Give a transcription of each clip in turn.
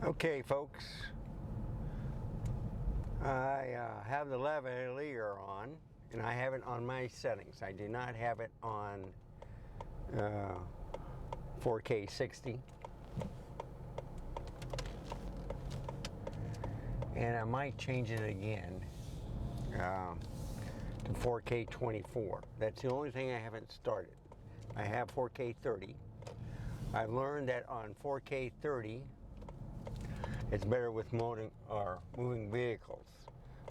Okay, folks, I have the lavalier on, and I have it on my settings. I do not have it on 4K 60, and I might change it again to 4K 24. That's the only thing I haven't started. I have 4K 30. I've learned that on 4K 30 it's better with moving vehicles.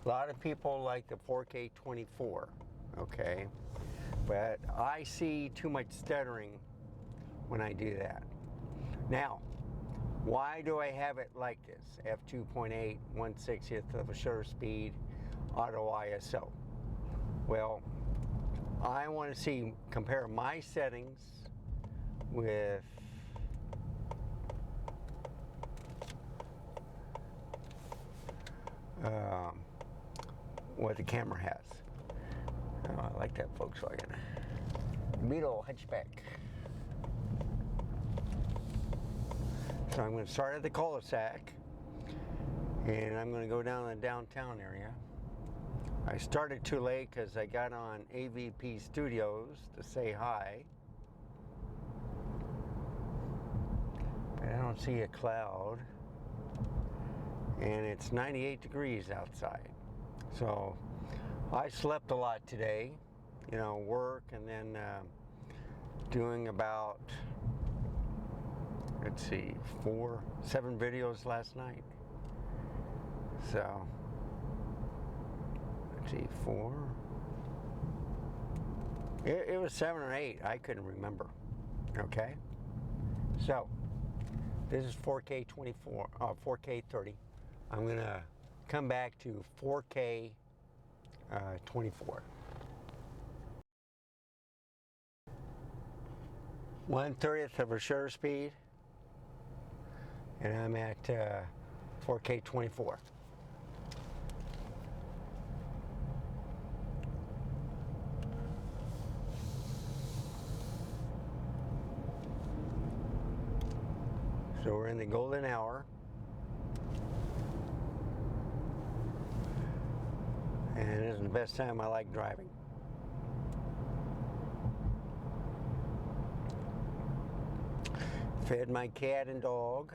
A lot of people like the 4K 24, okay? But I see too much stuttering when I do that. Now, why do I have it like this? F2.8, 1/60th of a shutter speed, auto ISO. Well, I want to compare my settings with what the camera has. I like that Volkswagen Beetle hatchback. So I'm going to start at the cul-de-sac, and I'm going to go down the downtown area. I started too late because I got on AVP Studios to say hi. But I don't see a cloud. And it's 98 degrees outside. So I slept a lot today, work, and then doing about, let's see, 7 videos last night. So, let's see, 4. It was 7 or 8, I couldn't remember. Okay? So, this is 4K 24, 4K 30. I'm going to come back to 4K 24. 1/30th of a shutter speed, and I'm at 4K 24. So we're in the golden hour. And this is the best time I like driving. Fed my cat and dog.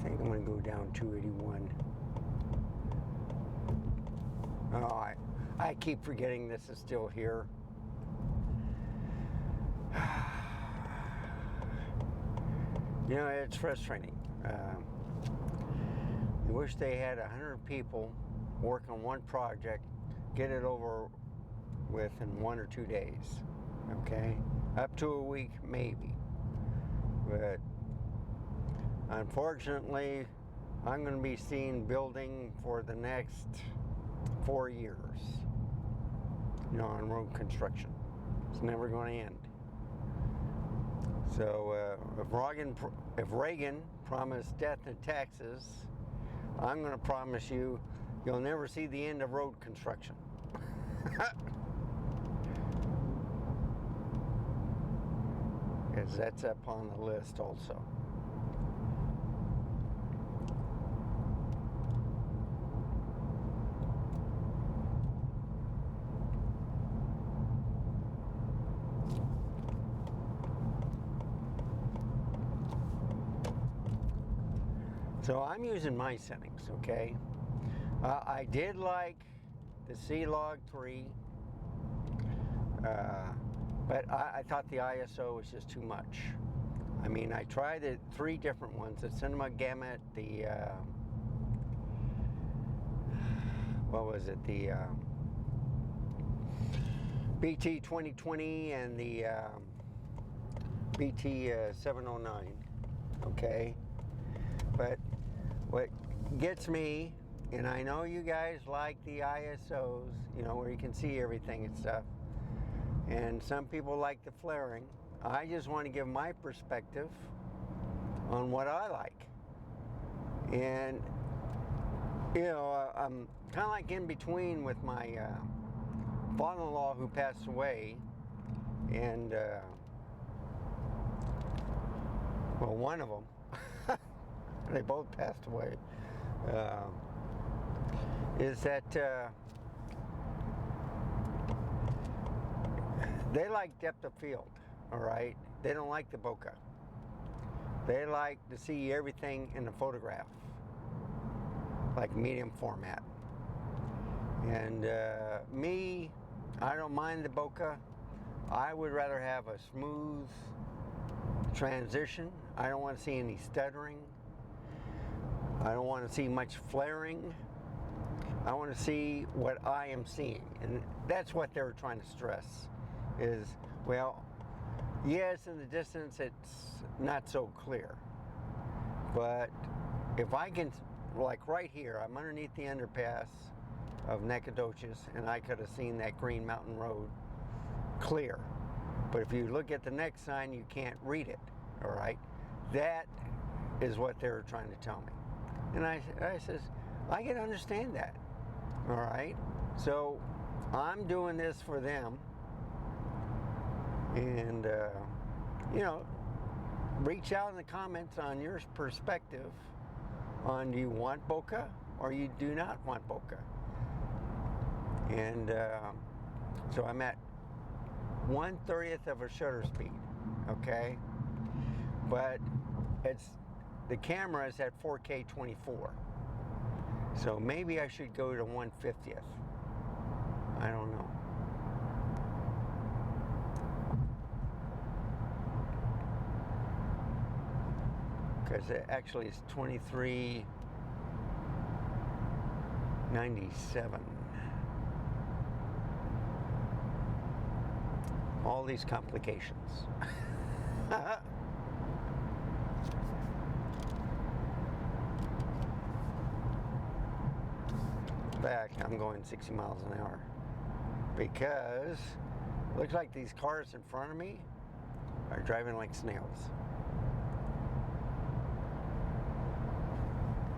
I'm going to go down 281. Oh, I keep forgetting this is still here. It's frustrating. I wish they had 100 people work on one project, get it over with in 1 or 2 days. Okay? Up to a week, maybe. But unfortunately, I'm going to be seeing building for the next 4 years, on road construction. It's never going to end. So if Reagan promised death and taxes, I'm going to promise you'll never see the end of road construction. Because that's up on the list also. So I'm using my settings, okay? I did like the C-Log 3 But I thought the ISO was just too much. I mean, I tried it 3 different ones: the Cinema Gamut, the what was it? The BT 2020 and the BT 709. Okay, but what gets me, and I know you guys like the ISOs, you know, where you can see everything and stuff, and some people like the flaring. I just want to give my perspective on what I like. And, you know, I'm kind of like in between with my father-in-law who passed away, and, well, one of them, they both passed away, is that they like depth of field. All right, they don't like the bokeh. They like to see everything in the photograph, like medium format. And me, I don't mind the bokeh. I would rather have a smooth transition. I don't want to see any stuttering. I don't want to see much flaring. I want to see what I am seeing, and that's what they were trying to stress. Is, well, yes, in the distance it's not so clear, but if I can, like right here, I'm underneath the underpass of Nacogdoches, and I could have seen that Green Mountain Road clear. But if you look at the next sign, you can't read it, all right? That is what they were trying to tell me. And I says, I can understand that, all right? So I'm doing this for them. And, you know, reach out in the comments on your perspective on, do you want bokeh or you do not want bokeh? And so I'm at 1/30th of a shutter speed, okay? But the camera is at 4K 24. So maybe I should go to 1/50th. I don't know. Because it actually is 2397. All these complications. Back, I'm going 60 miles an hour because it looks like these cars in front of me are driving like snails.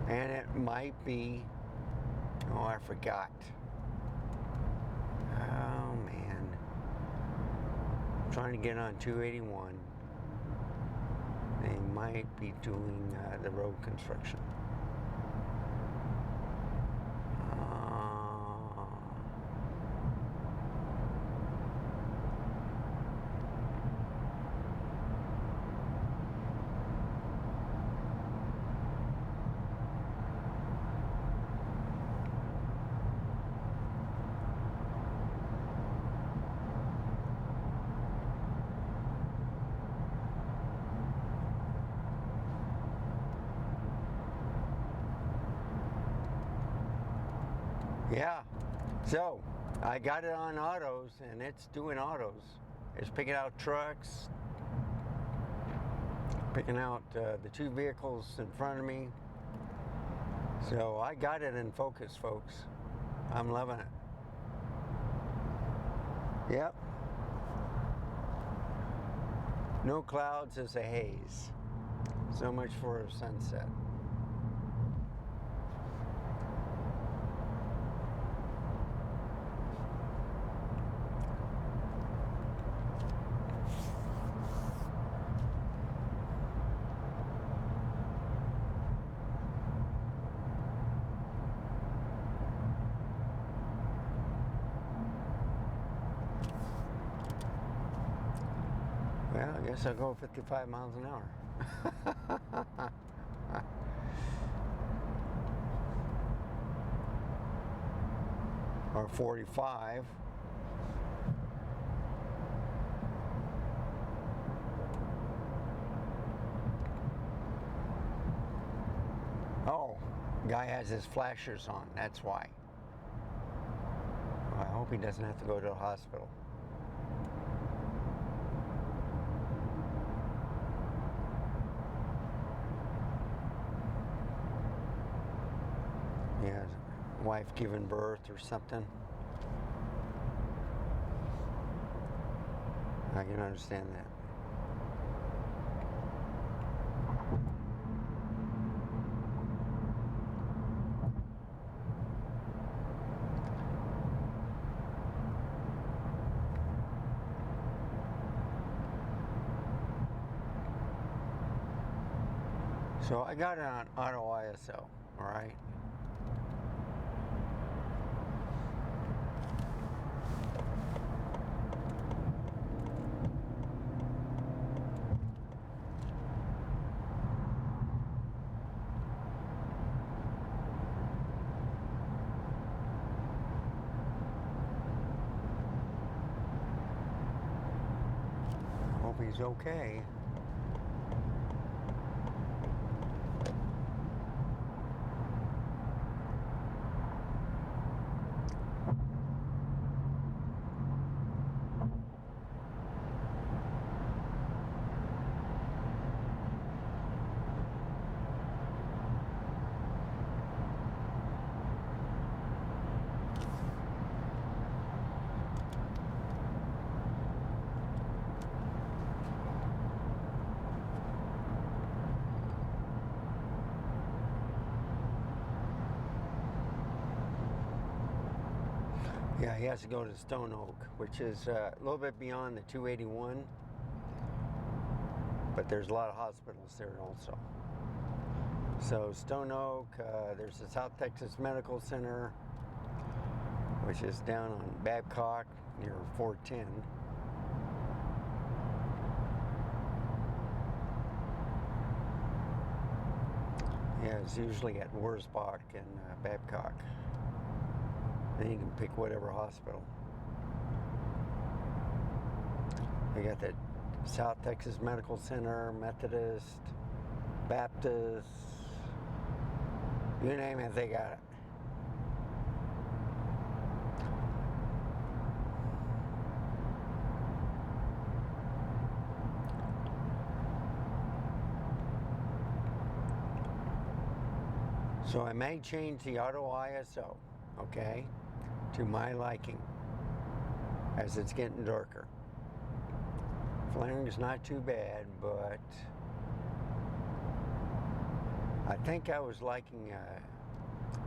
And it might be, oh, I forgot. Oh, man. I'm trying to get on 281. They might be doing the road construction. Yeah, so I got it on autos, and it's doing autos. It's picking out trucks, picking out the 2 vehicles in front of me. So I got it in focus, folks. I'm loving it. Yep. No clouds is a haze. So much for a sunset. Well, I guess I'll go 55 miles an hour. Or 45. Guy has his flashers on, that's why. I hope he doesn't have to go to the hospital. Yeah, wife giving birth or something. I can understand that. So I got it on auto ISO, all right? Hope he's okay. Yeah, he has to go to Stone Oak, which is a little bit beyond the 281, but there's a lot of hospitals there also. So Stone Oak, there's the South Texas Medical Center, which is down on Babcock near 410. Yeah, it's usually at Wurzbach and Babcock. Then you can pick whatever hospital. They got the South Texas Medical Center, Methodist, Baptist, you name it, they got it. So I may change the auto ISO, okay, to my liking as it's getting darker. Flaring's not too bad, but I think I was liking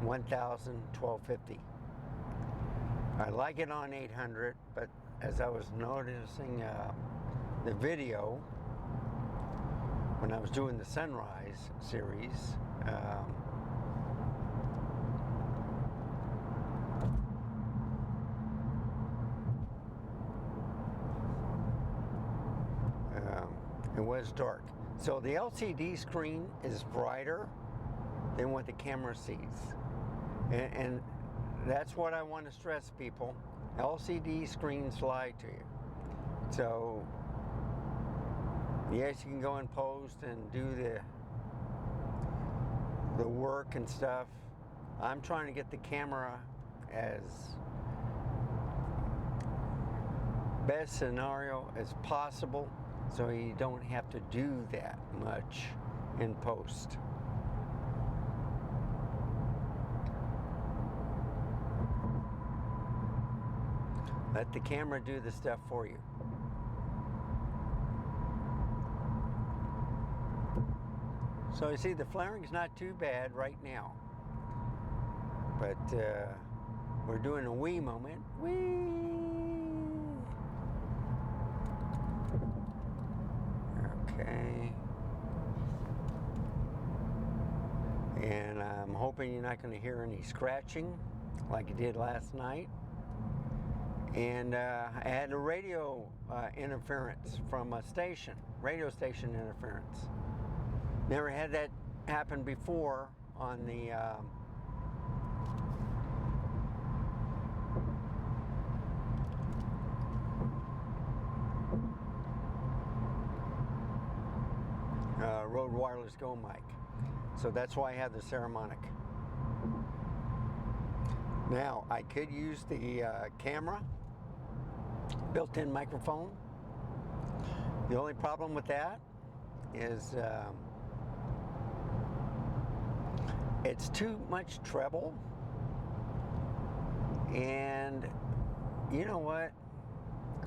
1000, 1250. I like it on 800, but as I was noticing the video when I was doing the Sunrise series, it was dark. So the LCD screen is brighter than what the camera sees. And that's what I want to stress, people. LCD screens lie to you. So, yes, you can go in post and do the work and stuff. I'm trying to get the camera as best scenario as possible, so you don't have to do that much in post. Let the camera do the stuff for you. So you see, the flaring's not too bad right now, but we're doing a wee moment. Wee. Okay. And I'm hoping you're not going to hear any scratching like you did last night. And I had a radio interference from a station, radio station interference. Never had that happen before on the Rode Wireless Go mic. So that's why I have the Saramonic. Now, I could use the camera, built-in microphone. The only problem with that is it's too much treble, and you know what?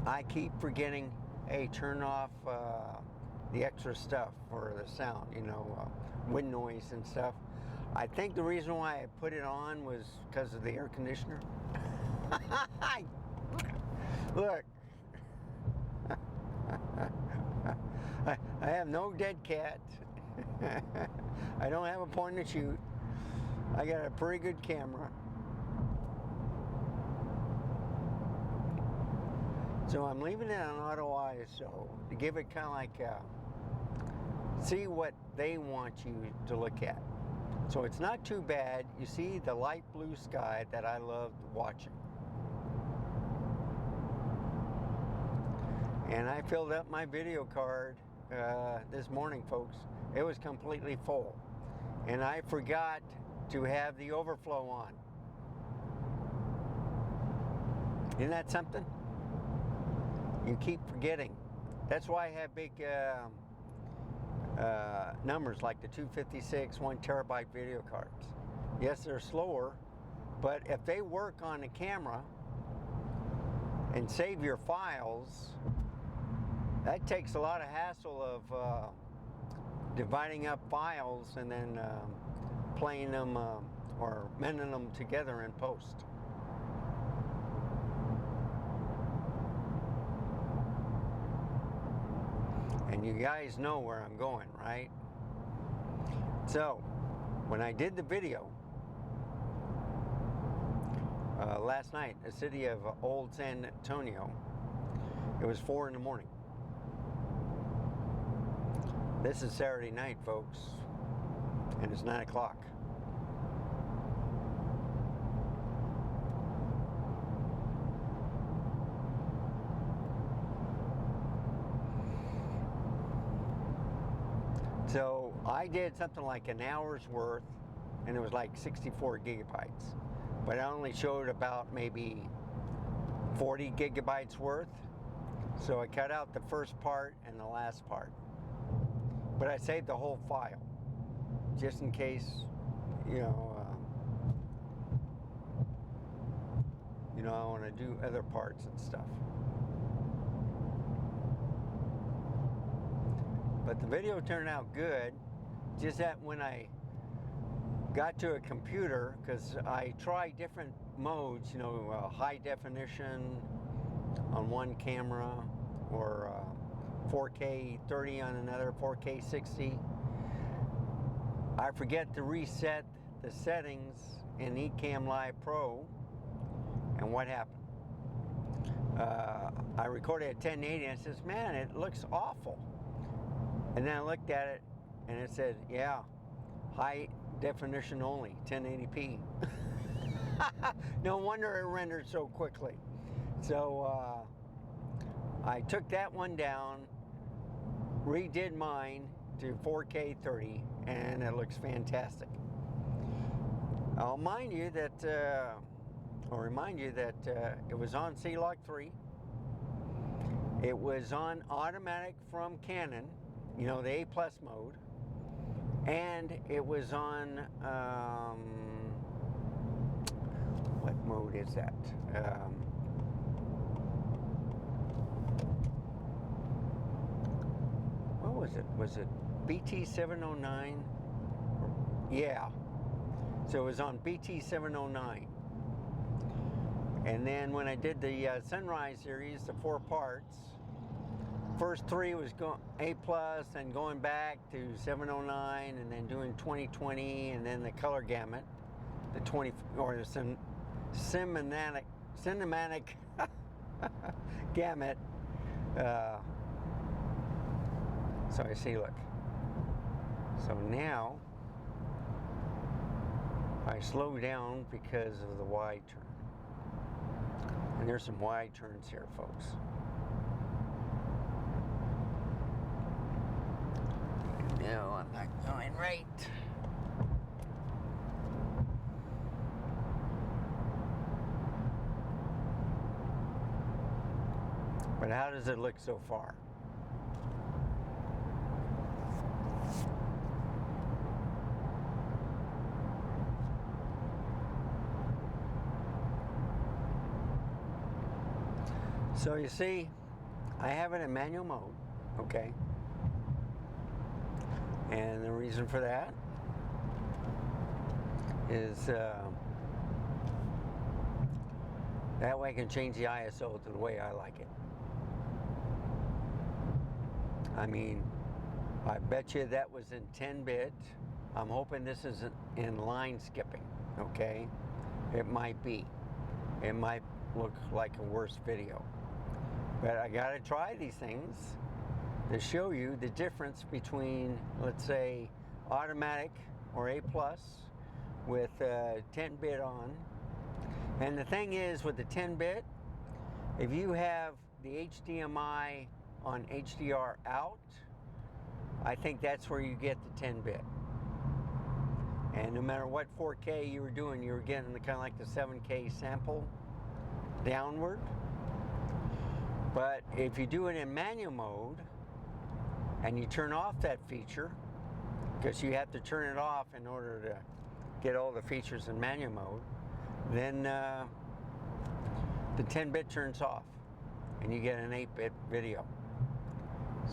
I keep forgetting, hey, turn off the extra stuff for the sound, you know, wind noise and stuff. I think the reason why I put it on was because of the air conditioner. Look, I have no dead cat. I don't have a point and shoot. I got a pretty good camera. So I'm leaving it on auto ISO to give it kind of like see what they want you to look at. So it's not too bad. You see the light blue sky that I loved watching. And I filled up my video card this morning, folks. It was completely full. And I forgot to have the overflow on. Isn't that something? You keep forgetting. That's why I have big numbers like the 256 1 terabyte video cards. Yes, they're slower, but if they work on the camera and save your files, that takes a lot of hassle of dividing up files and then playing them or mending them together in post. And you guys know where I'm going, right? So, when I did the video last night, the city of Old San Antonio, it was 4 in the morning. This is Saturday night, folks, and it's 9 o'clock. So I did something like an hour's worth, and it was like 64 gigabytes. But I only showed about maybe 40 gigabytes worth. So I cut out the first part and the last part. But I saved the whole file, just in case, you know, I want to do other parts and stuff. But the video turned out good, just that when I got to a computer, because I tried different modes, you know, high definition on one camera, or 4K 30 on another, 4K 60. I forget to reset the settings in Ecamm Live Pro, and what happened? I recorded at 1080 and it says, man, it looks awful. And then I looked at it and it said, yeah, high definition only, 1080p. No wonder it rendered so quickly. So I took that one down, redid mine to 4K 30, and it looks fantastic. I'll remind you that it was on C-Log 3. It was on automatic from Canon, you know, the A+ mode, and it was on what mode is that? What was it? Was it BT 709? Yeah. So it was on BT 709. And then when I did the Sunrise series, the 4 parts, first 3 was A+, and going back to 709, and then doing 2020, and then the color gamut, the 20 or the cinematic gamut. So I see, look. So now I slow down because of the wide turn. And there's some wide turns here, folks. No, I'm not going right. But how does it look so far? So you see, I have it in manual mode, okay? And the reason for that is that way I can change the ISO to the way I like it. I mean, I bet you that was in 10-bit. I'm hoping this isn't in line skipping, okay? It might be. It might look like a worse video. But I gotta try these things to show you the difference between, let's say, automatic or A+ with 10-bit on. And the thing is, with the 10-bit, if you have the HDMI on HDR out, I think that's where you get the 10-bit. And no matter what 4K you were doing, you were getting the kind of like the 7K sample downward. But if you do it in manual mode and you turn off that feature, because you have to turn it off in order to get all the features in manual mode, then the 10-bit turns off and you get an 8-bit video.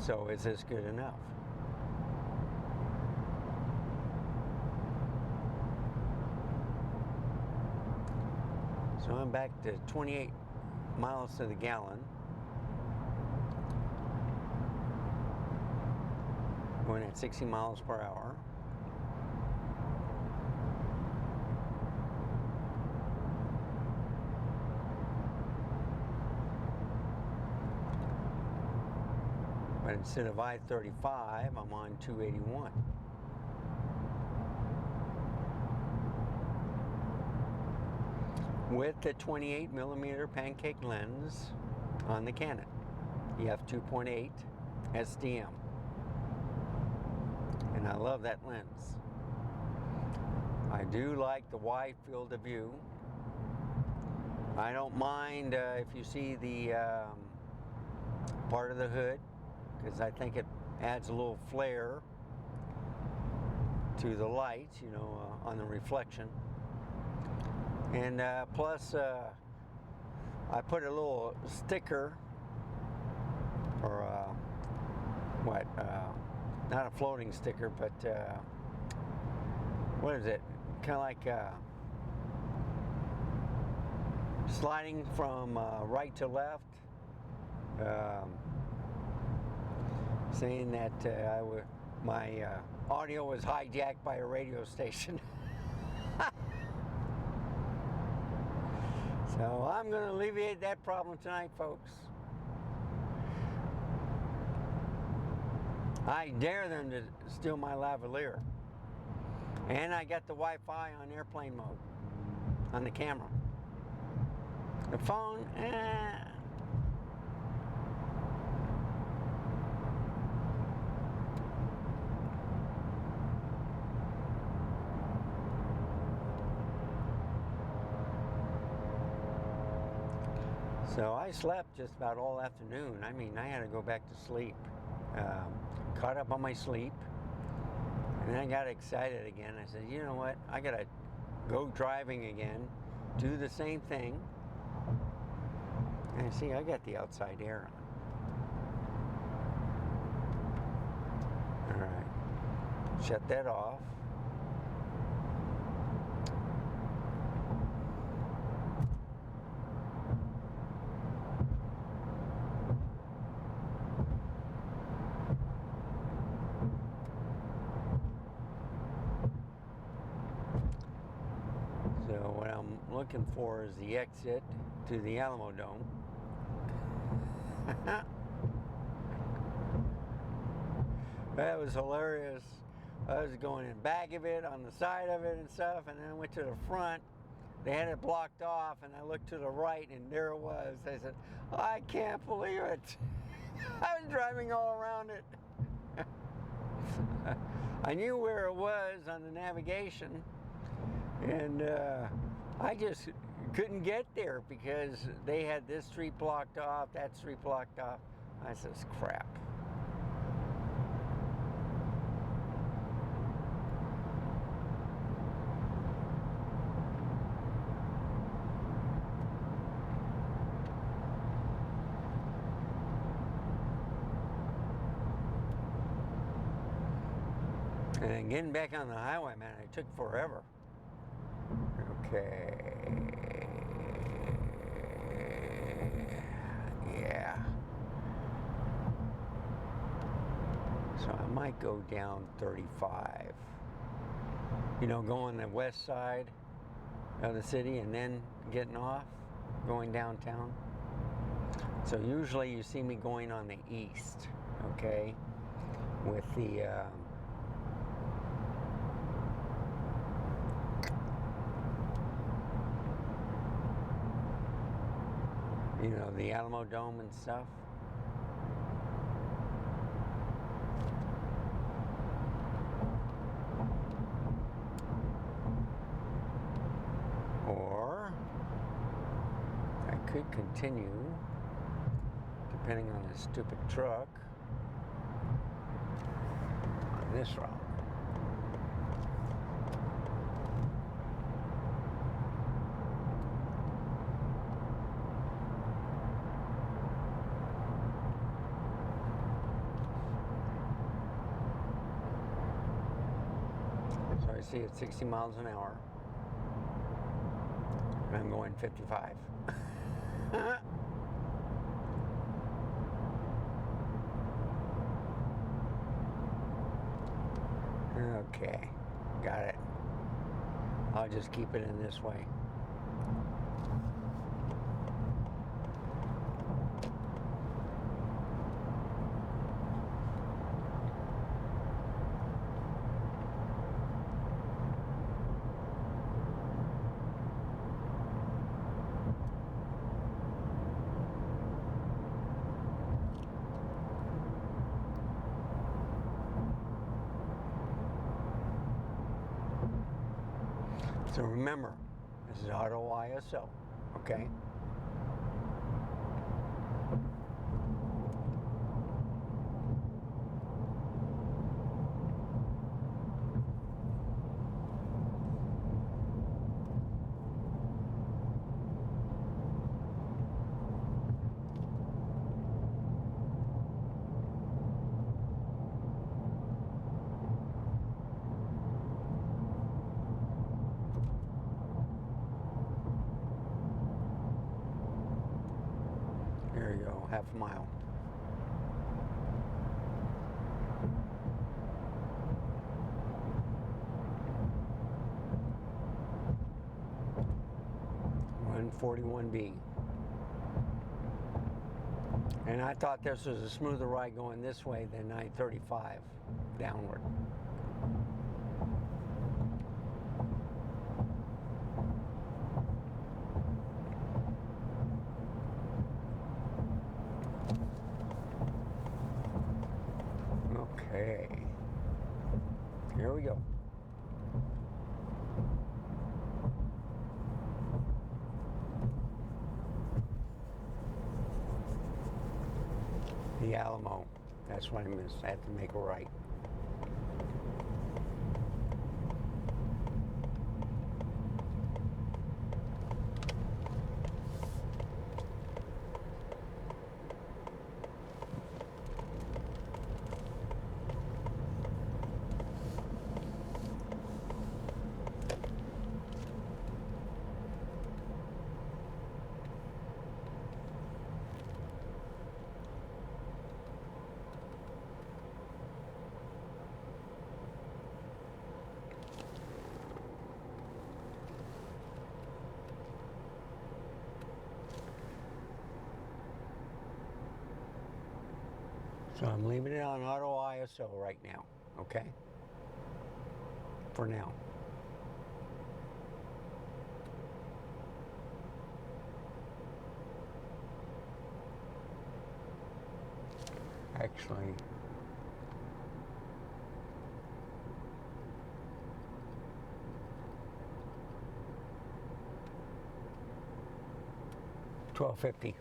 So is this good enough? So I'm back to 28 miles to the gallon. Going at 60 miles per hour. But instead of I-35, I'm on 281. With the 28mm pancake lens on the Canon EF2.8 SDM. And I love that lens. I do like the wide field of view. I don't mind if you see the part of the hood, because I think it adds a little flare to the lights, you know, on the reflection. And plus, I put a little sticker, or not a floating sticker, but what is it? Kind of like sliding from right to left, saying that my audio was hijacked by a radio station. So I'm going to alleviate that problem tonight, folks. I dare them to steal my lavalier. And I got the Wi-Fi on airplane mode on the camera. The phone, So I slept just about all afternoon. I mean, I had to go back to sleep. Caught up on my sleep. And then I got excited again. I said, you know what? I got to go driving again, do the same thing. And see, I got the outside air on. All right. Shut that off. So what I'm looking for is the exit to the Alamo Dome. That was hilarious. I was going in back of it, on the side of it and stuff, and then I went to the front. They had it blocked off, and I looked to the right, and there it was. I said, I can't believe it. I was driving all around it. I knew where it was on the navigation, and I just couldn't get there because they had this street blocked off, that street blocked off. I says, crap. And then getting back on the highway, man, it took forever. Okay. Yeah. So I might go down 35. You know, going the west side of the city and then getting off, going downtown. So usually you see me going on the east, okay, with the you know, the Alamo Dome and stuff. Or I could continue, depending on the stupid truck, on this route. So I see it's 60 miles an hour. And I'm going 55. Okay, got it. I'll just keep it in this way. So remember, this is Auto ISO, okay? There you go, half a mile. $141B. And I thought this was a smoother ride going this way than I-35 downward. Okay, here we go. The Alamo, that's what I missed. I had to make a right. So I'm leaving it on Auto ISO right now, okay? For now. Actually, 1250.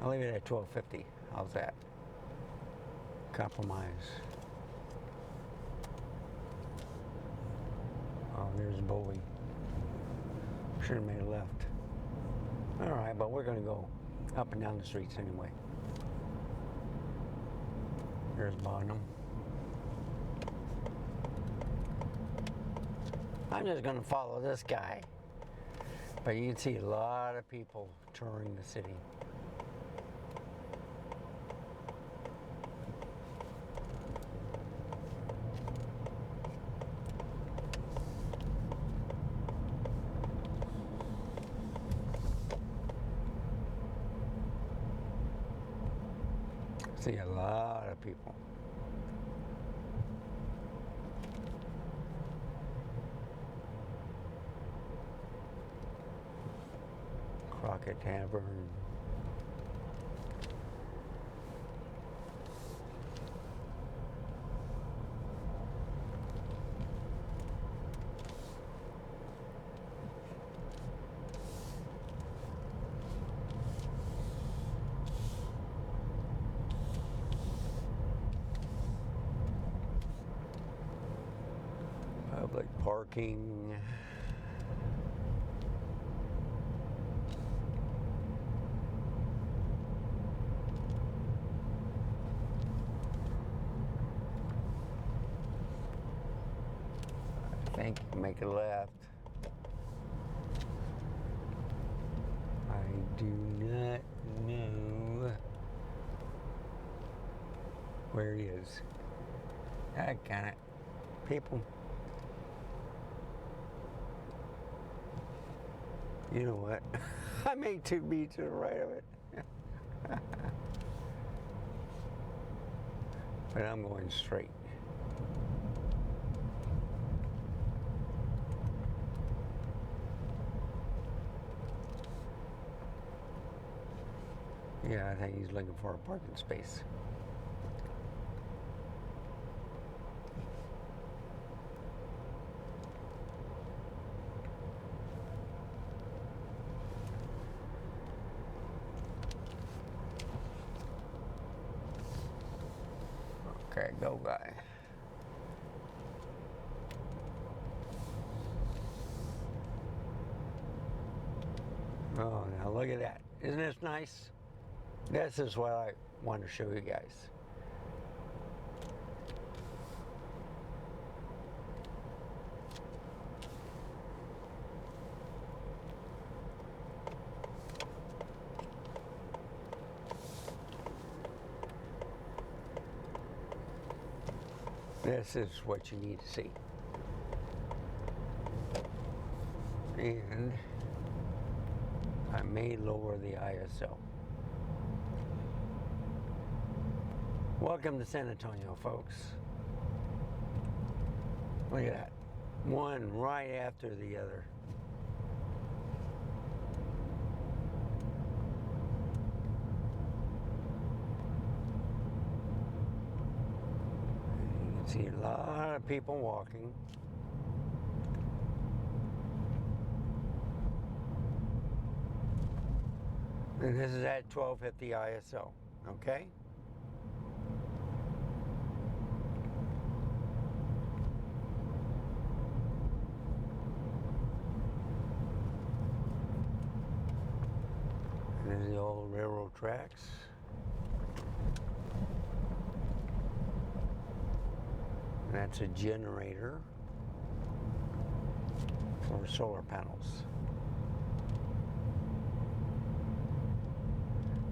I'll leave it at 1250. How's that? Compromise. Oh, there's Bowie. Should have made a left. All right, but we're going to go up and down the streets anyway. There's Bonham. I'm just going to follow this guy. But you can see a lot of people touring the city. See a lot of people. Crockett Tavern. Public parking. I think make a left. I do not know where he is. That kind of people. You know what? I may be to the right of it. But I'm going straight. Yeah, I think he's looking for a parking space. Okay, go guy. Oh, now look at that. Isn't this nice? This is what I want to show you guys. This is what you need to see. And I may lower the ISO. Welcome to San Antonio, folks. Look at that. One right after the other. You can see a lot of people walking. And this is at 1250 ISO, okay? There's the old railroad tracks. And that's a generator for solar panels.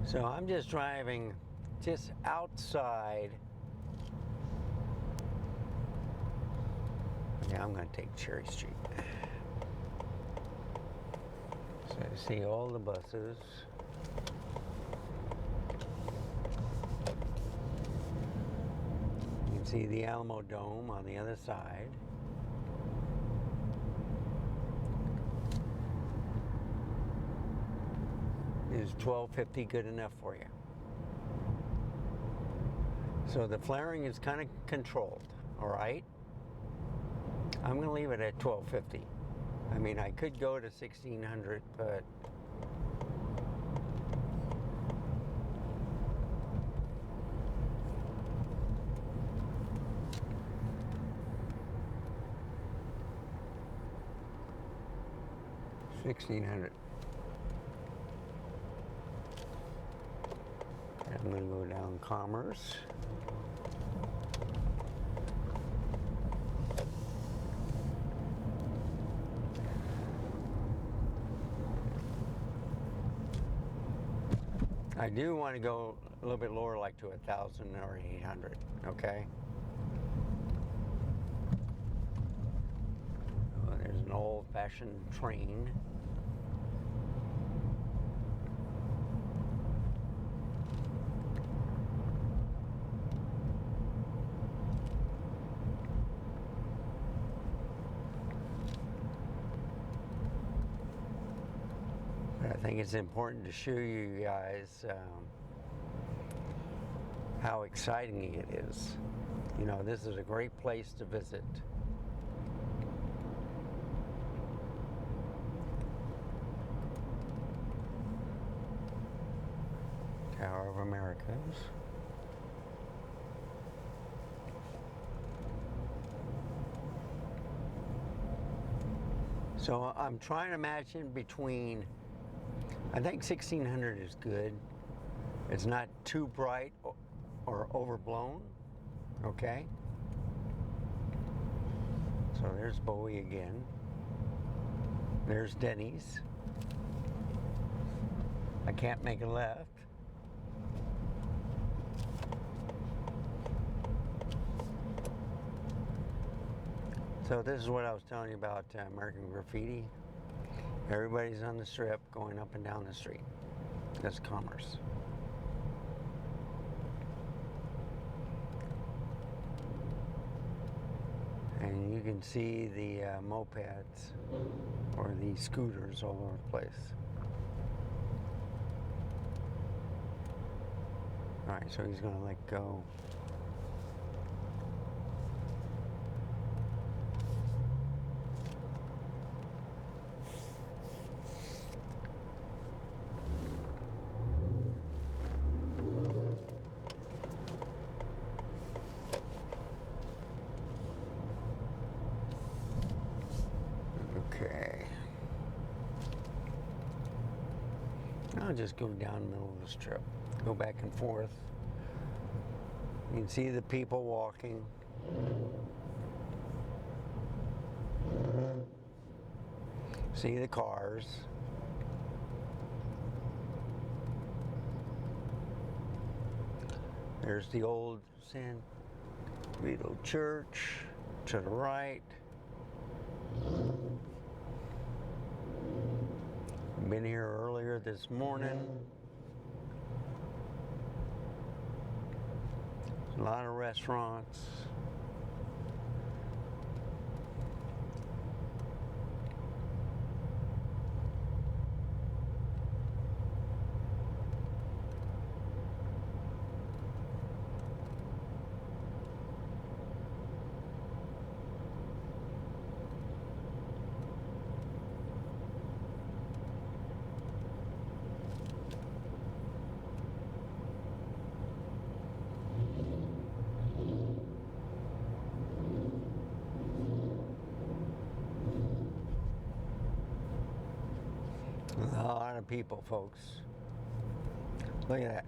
So I'm just driving just outside. Yeah, I'm going to take Cherry Street. So I see all the buses. You can see the Alamo Dome on the other side. Is 1250 good enough for you? So the flaring is kind of controlled, all right? I'm going to leave it at 1250. I mean, I could go to 1600, but 1600. I'm going to go down Commerce. I do want to go a little bit lower, like to 1,000 or 800, okay? Well, there's an old-fashioned train. I think it's important to show you guys how exciting it is. You know, this is a great place to visit. Tower of Americas. So I'm trying to imagine between, I think 1600 is good. It's not too bright or overblown, okay? So there's Bowie again. There's Denny's. I can't make a left. So this is what I was telling you about American Graffiti. Everybody's on the strip going up and down the street. That's Commerce. And you can see the mopeds or the scooters all over the place. All right, so he's gonna let go. Okay. I'll just go down the middle of the strip. Go back and forth. You can see the people walking. See the cars. There's the old San Vito Church to the right. Been here earlier this morning. A lot of restaurants. A lot of people, folks. Look at that.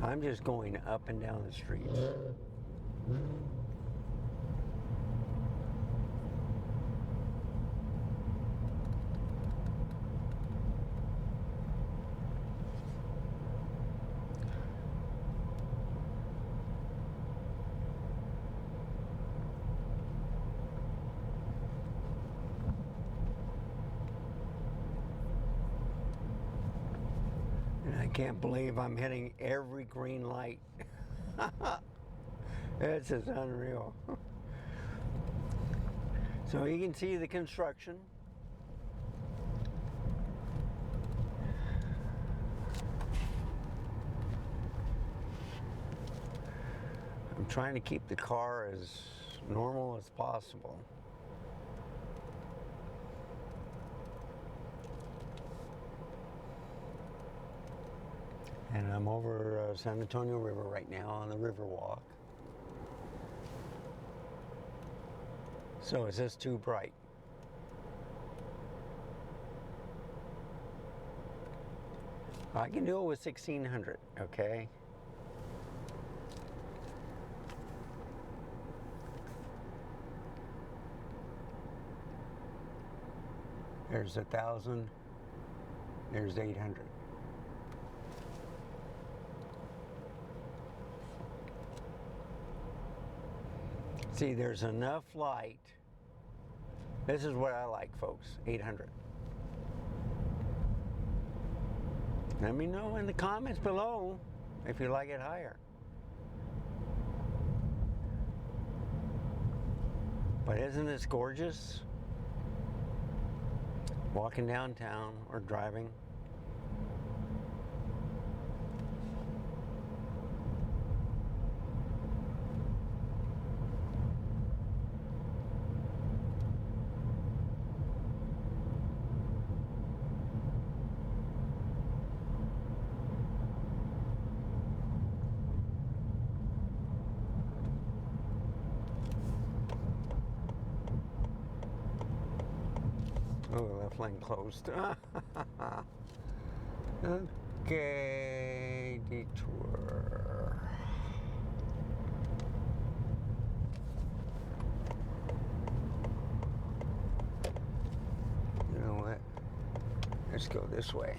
I'm just going up and down the streets. And I can't believe I'm hitting every green light. This is unreal. So you can see the construction. I'm trying to keep the car as normal as possible. And I'm over San Antonio River right now on the Riverwalk. So is this too bright? I can do it with 1600, okay? There's 1,000, there's 800. See, there's enough light. This is what I like, folks, 800. Let me know in the comments below if you like it higher. But isn't this gorgeous? Walking downtown or driving. Oh, left lane closed. Okay, detour. You know what? Let's go this way.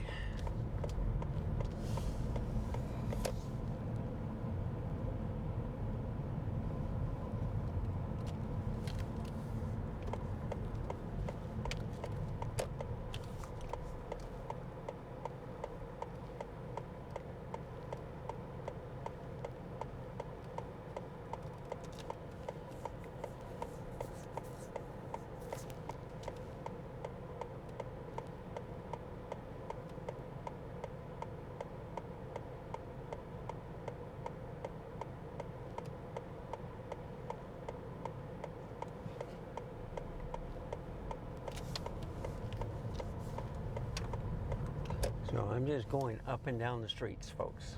So I'm just going up and down the streets, folks.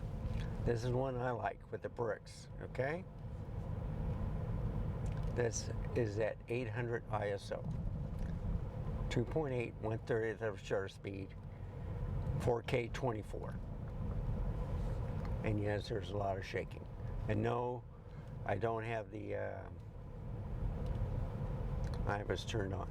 This is one I like with the bricks, okay? This is at 800 ISO. 2.8, 1/30th of shutter speed, 4K 24. And yes, there's a lot of shaking. And no, I don't have the IBIS turned on.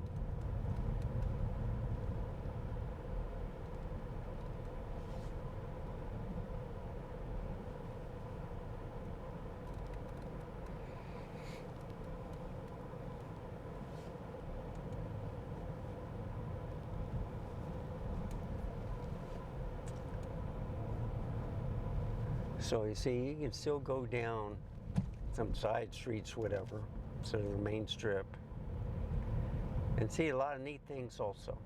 So you see, you can still go down some side streets, whatever, so the main strip, and see a lot of neat things also.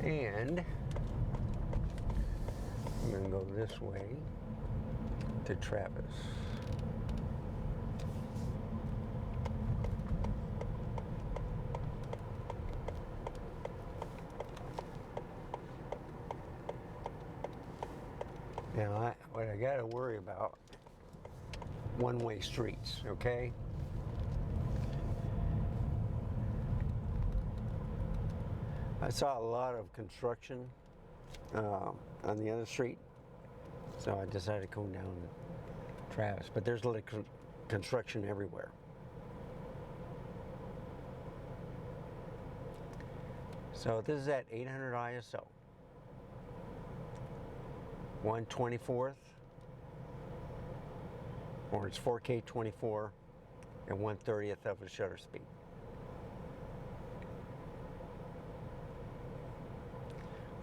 And I'm going to go this way to Travis. Now, what I got to worry about, one-way streets, okay? I saw a lot of construction on the other street, so I decided to go down Travis. But there's a lot of construction everywhere. So this is at 800 ISO. 1/24th, or it's 4K 24 and 1/30th of a shutter speed.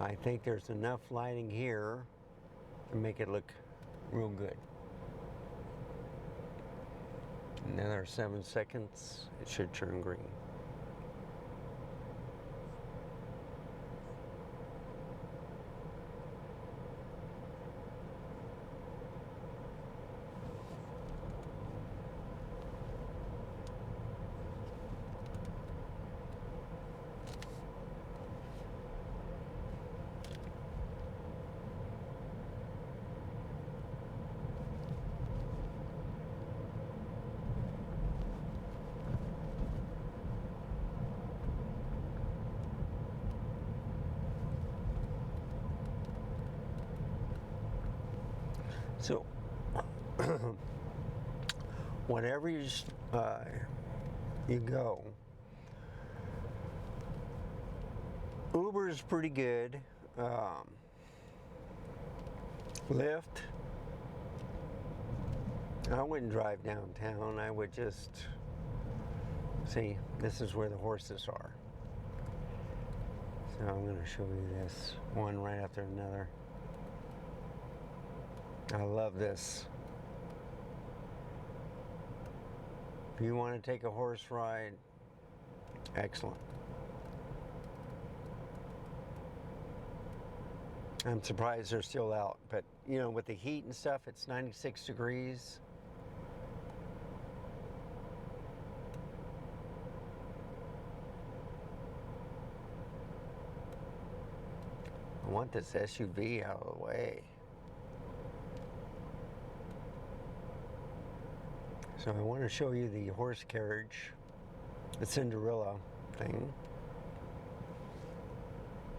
I think there's enough lighting here to make it look real good. Another 7 seconds, it should turn green. So, whenever you go, Uber is pretty good. Lyft, I wouldn't drive downtown. I would just see, this is where the horses are. So I'm going to show you this one right after another. I love this. If you want to take a horse ride, excellent. I'm surprised they're still out, but you know, with the heat and stuff, it's 96 degrees. I want this SUV out of the way. So I want to show you the horse carriage, the Cinderella thing.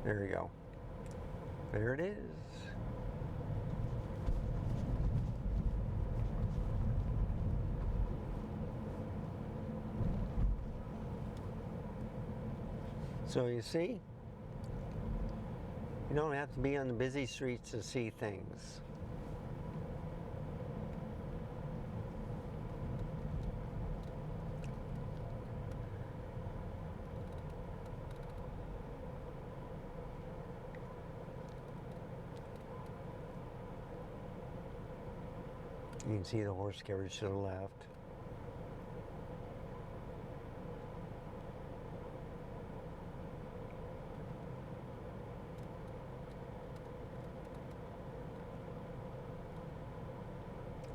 There you go. There it is. So you see, you don't have to be on the busy streets to see things. You can see the horse carriage to the left.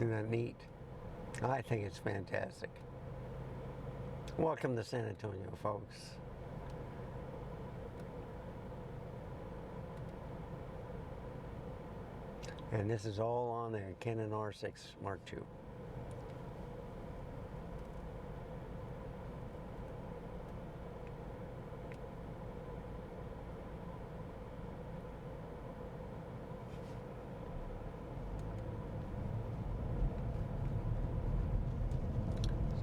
Isn't that neat? I think it's fantastic. Welcome to San Antonio, folks. And this is all on the Canon R6 Mark II.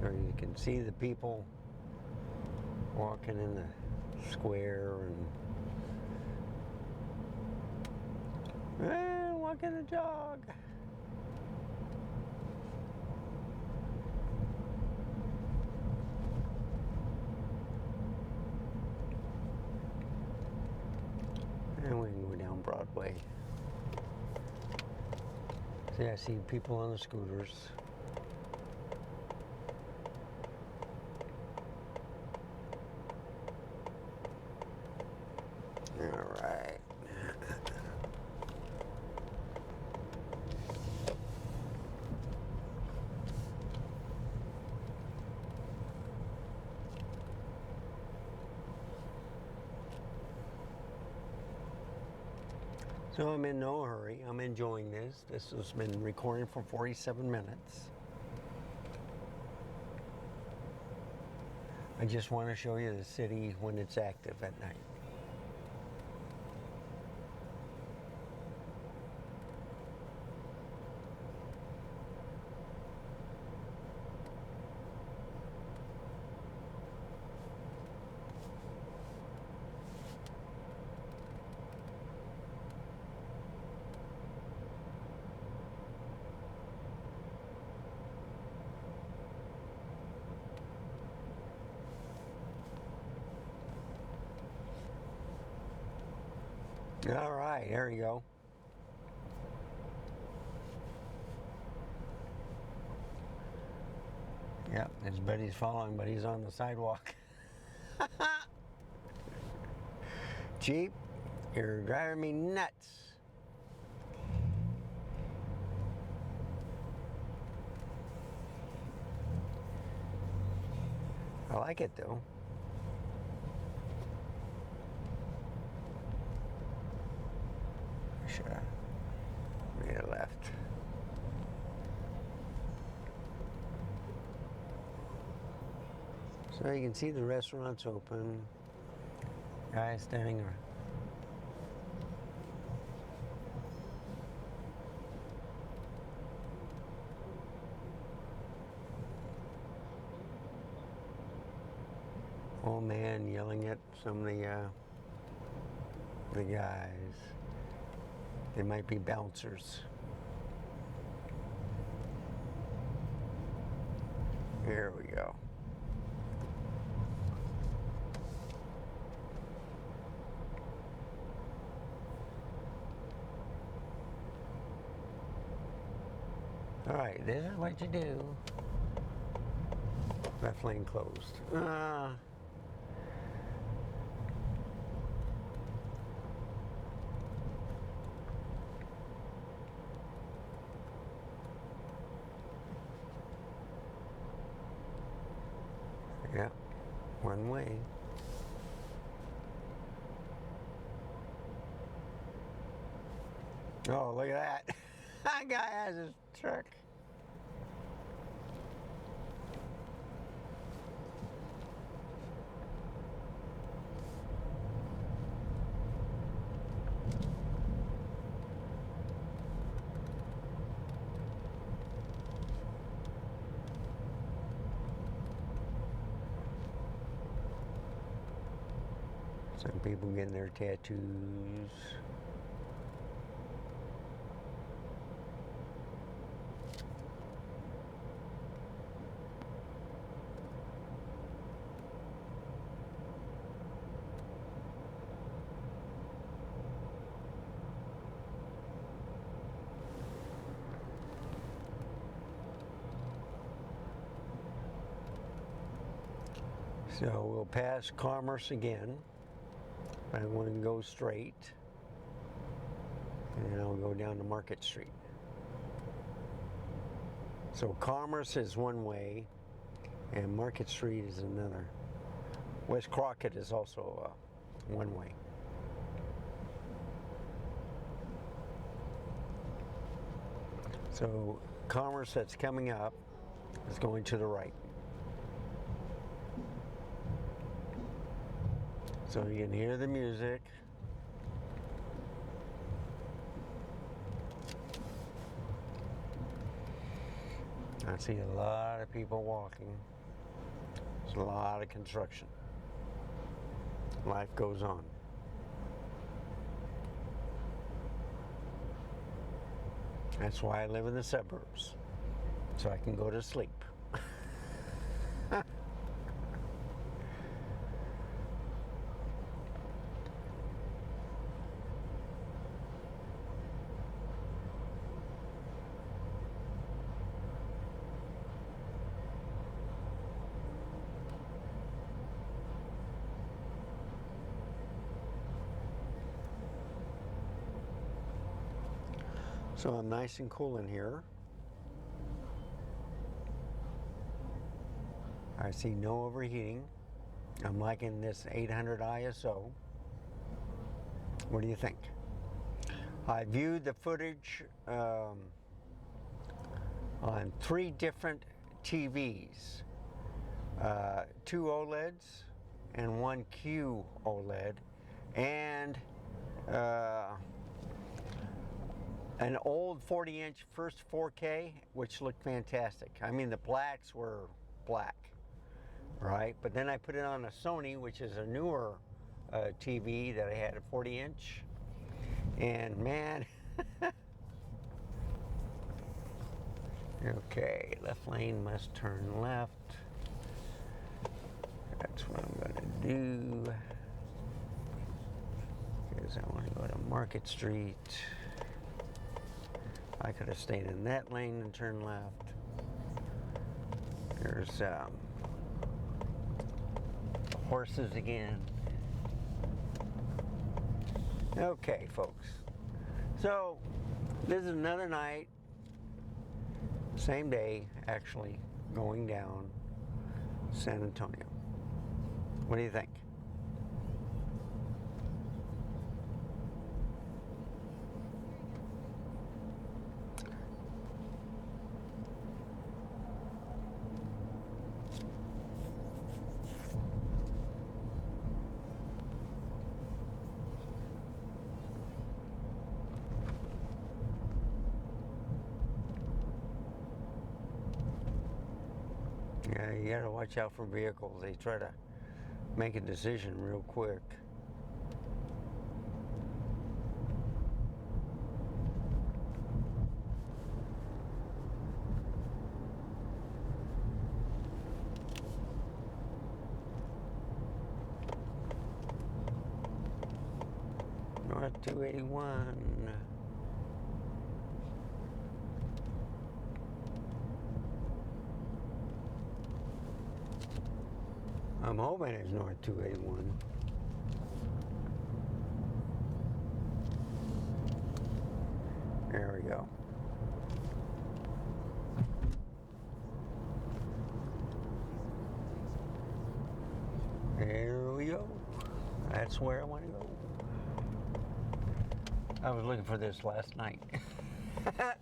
So you can see the people walking in the square and walking a jog. And we can go down Broadway. See, I see people on the scooters. All right. So I'm in no hurry. I'm enjoying this. This has been recording for 47 minutes. I just want to show you the city when it's active at night. All right, there you go. Yep, his buddy's following, but he's on the sidewalk. Jeep, you're driving me nuts. I like it though. Should have made a left. So you can see the restaurant's open. Guy standing around. Old man yelling at some of the guys. They might be bouncers. Here we go. All right, this is what you do. Left lane closed. Yeah, one way. Oh, look at that. That guy has his truck. Some people getting their tattoos. So we'll pass Commerce again. I want to go straight, and then I'll go down to Market Street. So Commerce is one way, and Market Street is another. West Crockett is also one way. So Commerce that's coming up is going to the right. So you can hear the music. I see a lot of people walking. There's a lot of construction. Life goes on. That's why I live in the suburbs, so I can go to sleep. So I'm nice and cool in here. I see no overheating. I'm liking this 800 ISO. What do you think? I viewed the footage on 3 different TVs. 2 OLEDs and 1 QOLED, and an old 40-inch first 4K, which looked fantastic. I mean, the blacks were black, right? But then I put it on a Sony, which is a newer TV that I had, a 40-inch, and man, okay, left lane must turn left. That's what I'm gonna do. Because is I want to go to Market Street. I could have stayed in that lane and turned left. There's horses again. Okay, folks. So, this is another night, same day, actually, going down San Antonio. What do you think? Yeah, you gotta watch out for vehicles. They try to make a decision real quick. North 281. I'm hoping it's North 281. There we go. There we go. That's where I want to go. I was looking for this last night.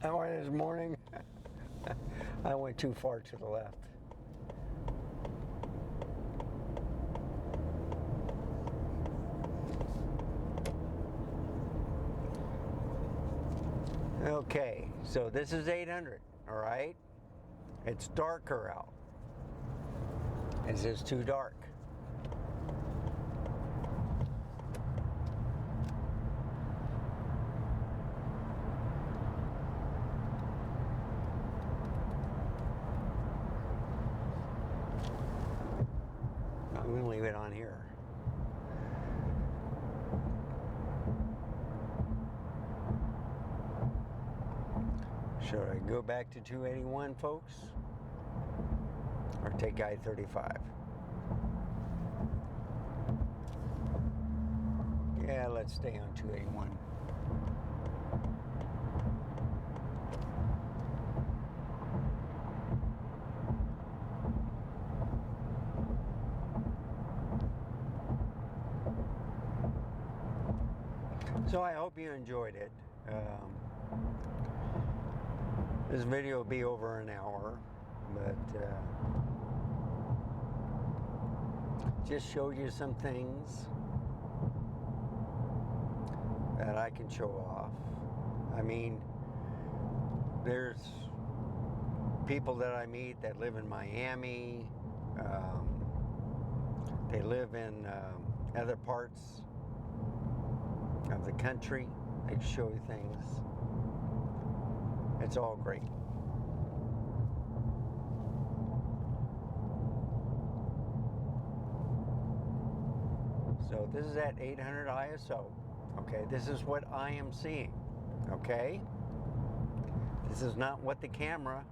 Or this morning. I went too far to the left. Okay, so this is 800, all right? It's darker out. It's just too dark. I'm going to leave it on here. Should I go back to 281, folks? Or take I-35? Yeah, let's stay on 281. So I hope you enjoyed it. This video will be over an hour, but just showed you some things that I can show off. I mean, there's people that I meet that live in Miami. They live in other parts of the country. They show you things. It's all great. So this is at 800 ISO. Okay, this is what I am seeing. Okay, this is not what the camera,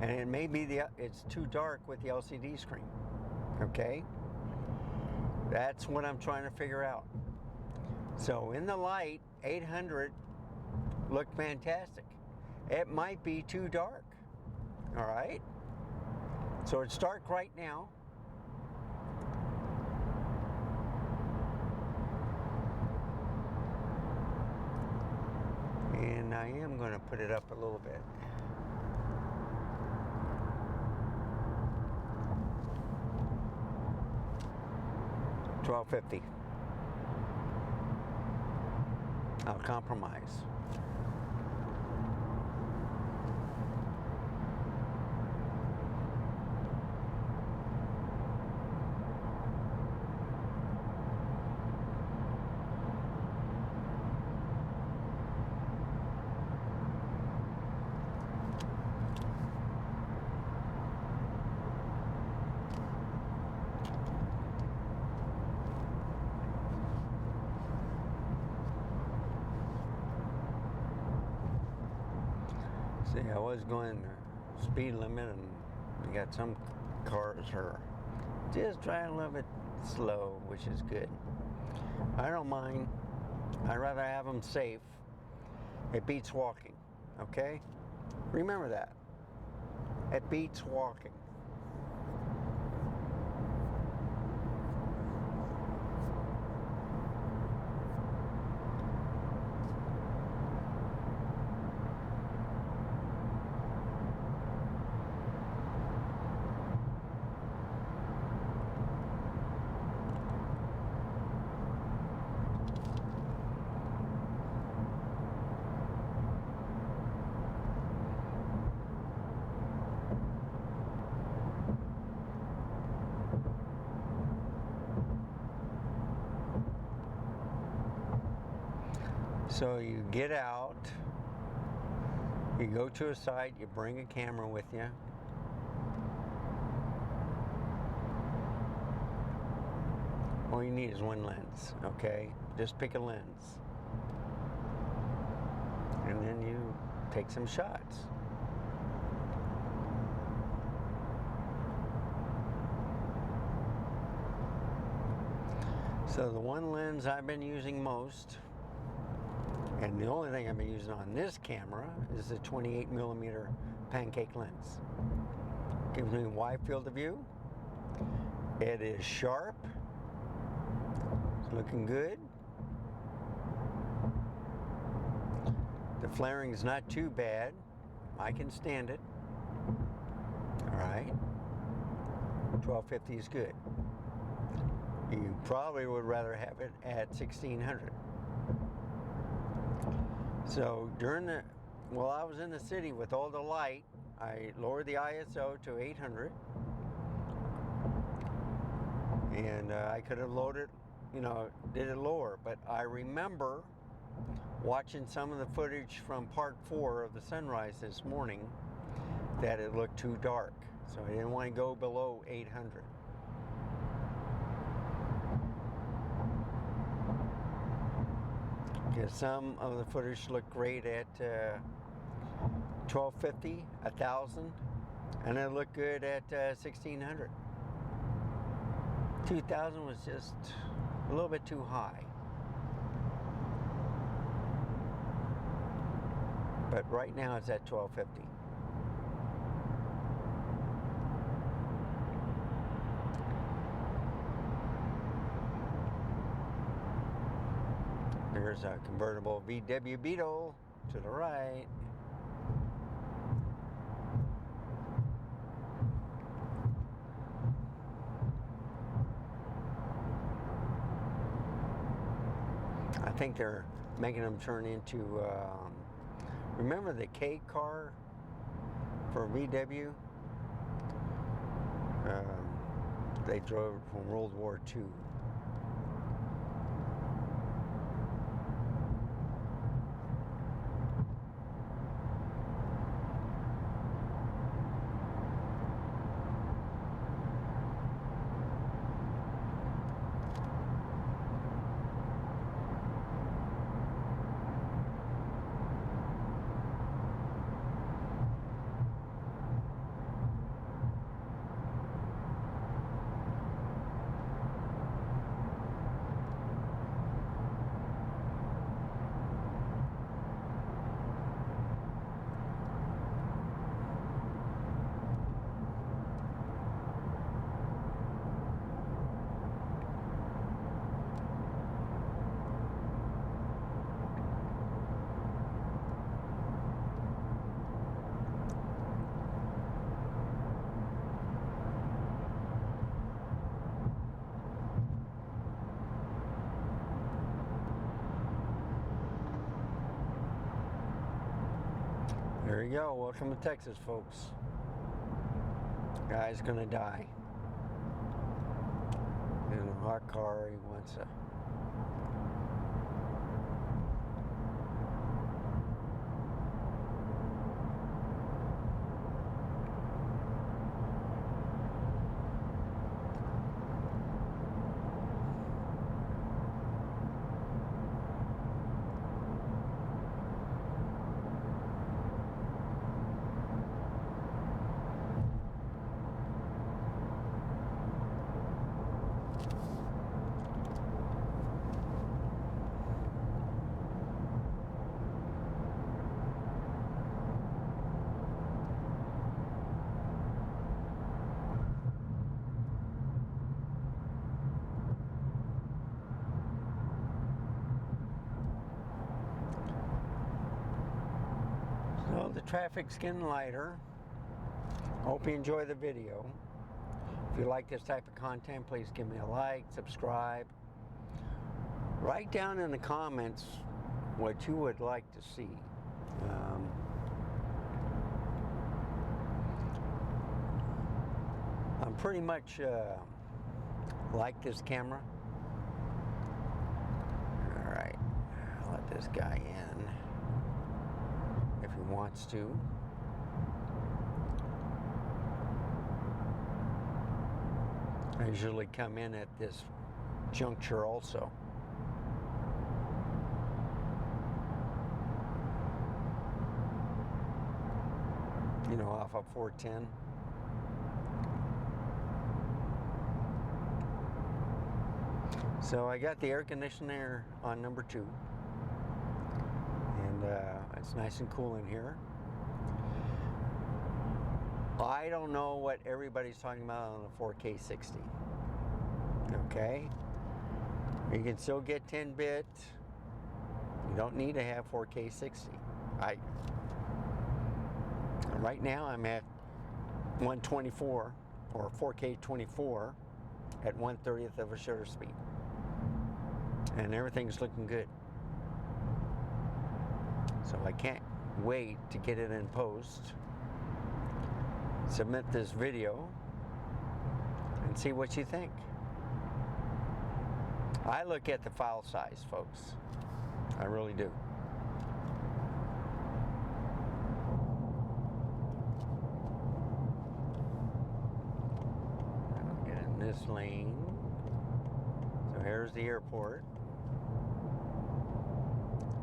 and it may be it's too dark with the LCD screen. Okay, that's what I'm trying to figure out. So in the light, 800 looked fantastic. It might be too dark. All right, so it's dark right now. And I am going to put it up a little bit. $12.50. I'll compromise. See, I was going the speed limit, and you got some cars are just driving a little bit slow, which is good. I don't mind. I'd rather have them safe. It beats walking, okay? Remember that. It beats walking. So you get out, you go to a site, you bring a camera with you. All you need is one lens, okay? Just pick a lens. And then you take some shots. So the one lens I've been using most, and the only thing I've been using on this camera, is the 28mm pancake lens. Gives me a wide field of view. It is sharp. It's looking good. The flaring is not too bad. I can stand it. All right. 1250 is good. You probably would rather have it at 1600. So while I was in the city with all the light, I lowered the ISO to 800. And I could have loaded, did it lower. But I remember watching some of the footage from part 4 of the sunrise this morning that it looked too dark. So I didn't want to go below 800. Because some of the footage looked great at 1250, 1000, and it looked good at 1600. 2000 was just a little bit too high. But right now it's at 1250. There's a convertible VW Beetle to the right. I think they're making them turn into, remember the K car for VW? They drove from World War II. There you go. Welcome to Texas, folks. Guy's gonna die. In a hot car, he wants a the traffic's getting lighter. Hope you enjoy the video. If you like this type of content, please give me a like, subscribe. Write down in the comments what you would like to see. I'm pretty much like this camera. All right, I'll let this guy in if he wants to. I usually come in at this juncture also. You know, off of 410. So I got the air conditioner on number 2. And it's nice and cool in here. I don't know what everybody's talking about on the 4K 60. Okay? You can still get 10-bit. You don't need to have 4K 60. Right now I'm at 124 or 4K 24 at 1/30th of a shutter speed. And everything's looking good. So I can't wait to get it in post, submit this video, and see what you think. I look at the file size, folks. I really do. I'll get in this lane. So here's the airport,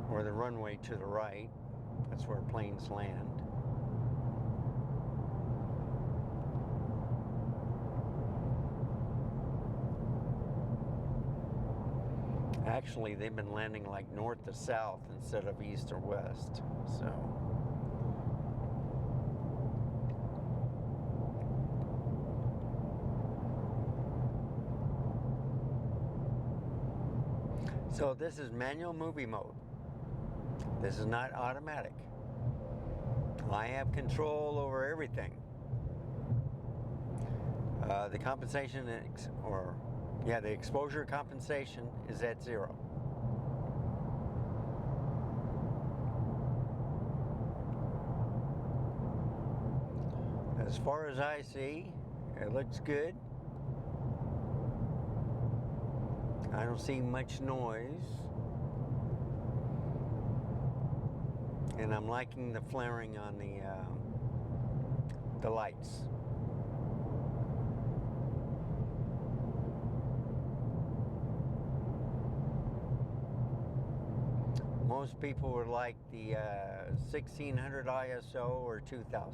or the runway to the right. That's where planes land. Actually, they've been landing like north to south instead of east or west. So this is manual movie mode. This is not automatic. I have control over everything. The compensation the exposure compensation is at 0. As far as I see, it looks good. I don't see much noise. And I'm liking the flaring on the lights. Most people would like the 1600 ISO or 2000.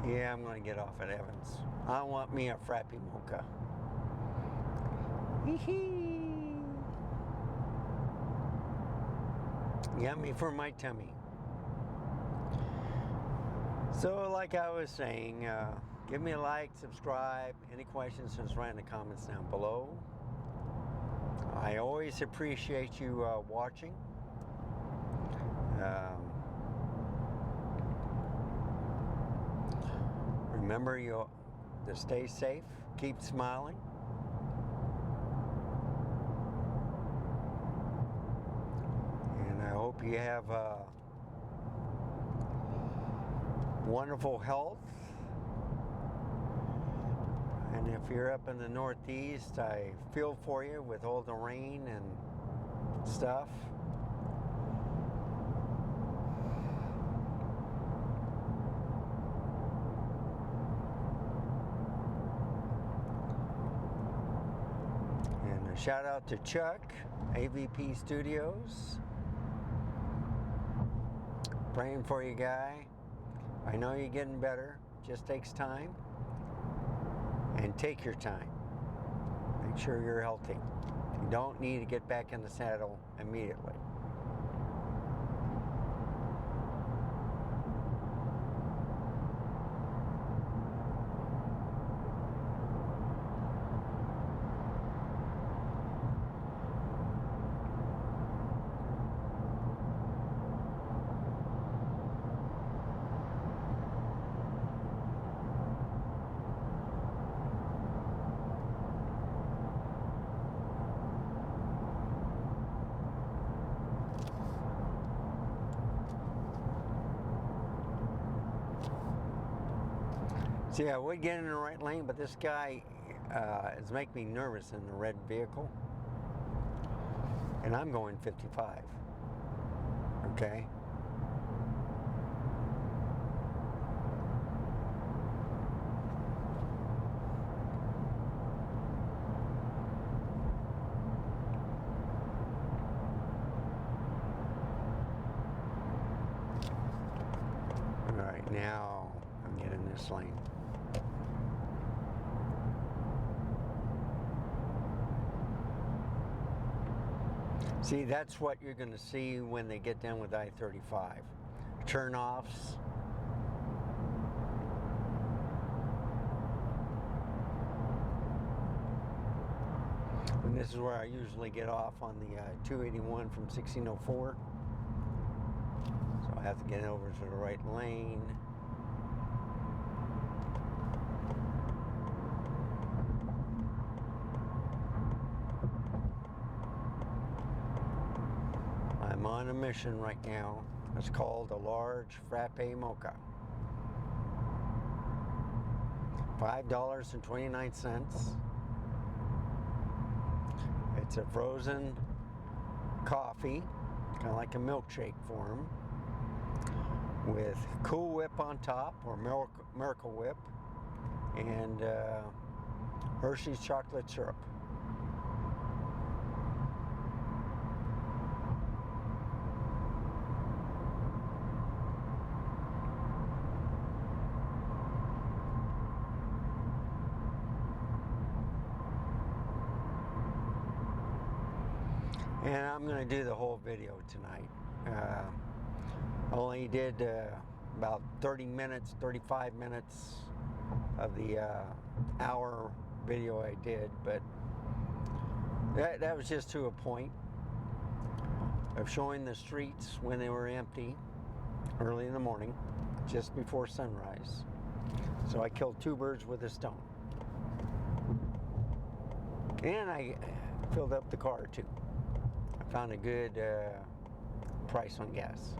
Yeah, I'm going to get off at Evans. I want me a Frappy Mocha. Yummy for my tummy. So, like I was saying, give me a like, subscribe. Any questions, just write in the comments down below. I always appreciate you watching. Remember to stay safe, keep smiling. And I hope you have wonderful health. And if you're up in the Northeast, I feel for you with all the rain and stuff. Shout out to Chuck, AVP Studios. Praying for you, guy. I know you're getting better. Just takes time. And take your time. Make sure you're healthy. You don't need to get back in the saddle immediately. See, I would get in the right lane, but this guy is making me nervous in the red vehicle. And I'm going 55. Okay? All right, now I'm getting this lane. See, that's what you're going to see when they get done with I-35. Turn-offs. And this is where I usually get off on the 281 from 1604. So I have to get over to the right lane. I'm on a mission right now. It's called a large frappe mocha. $5.29. It's a frozen coffee, kind of like a milkshake form, with Cool Whip on top, or Miracle Whip, and Hershey's chocolate syrup. And I'm going to do the whole video tonight. I only did about 30 minutes, 35 minutes of the hour video I did, but that was just to a point of showing the streets when they were empty early in the morning, just before sunrise. So I killed two birds with a stone. And I filled up the car too. I found a good price on gas.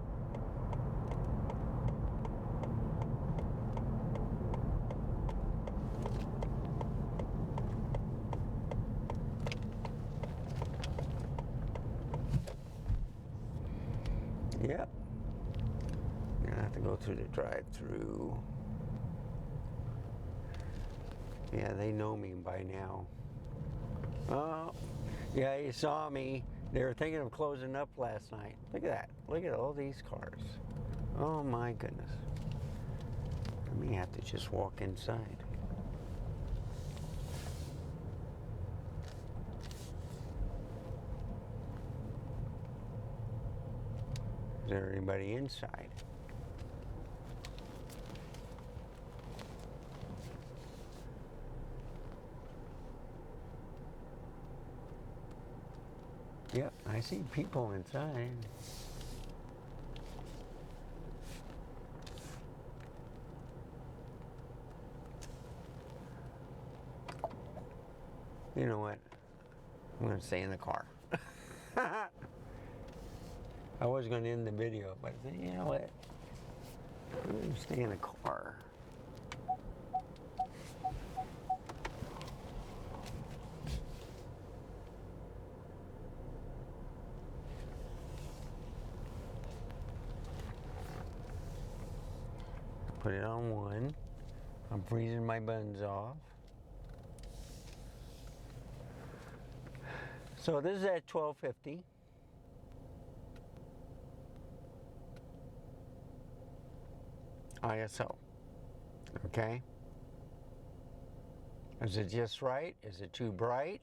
Yep. Gonna have to go through the drive-through. Yeah, they know me by now. Oh, yeah, you saw me. They were thinking of closing up last night. Look at that. Look at all these cars. Oh my goodness. I may have to just walk inside. Is there anybody inside? Yep, I see people inside. You know what? I'm going to stay in the car. I was going to end the video, but I said, you know what? I'm going to stay in the car. Put it on one. I'm freezing my buns off. So this is at 1250. ISO. Okay. Is it just right? Is it too bright?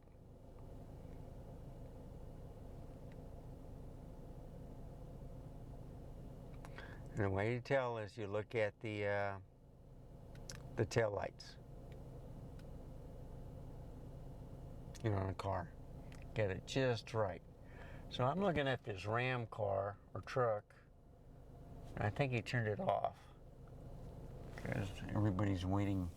And the way to tell is you look at the tail lights. You know, in a car. Get it just right. So I'm looking at this Ram car or truck, and I think he turned it off because everybody's waiting.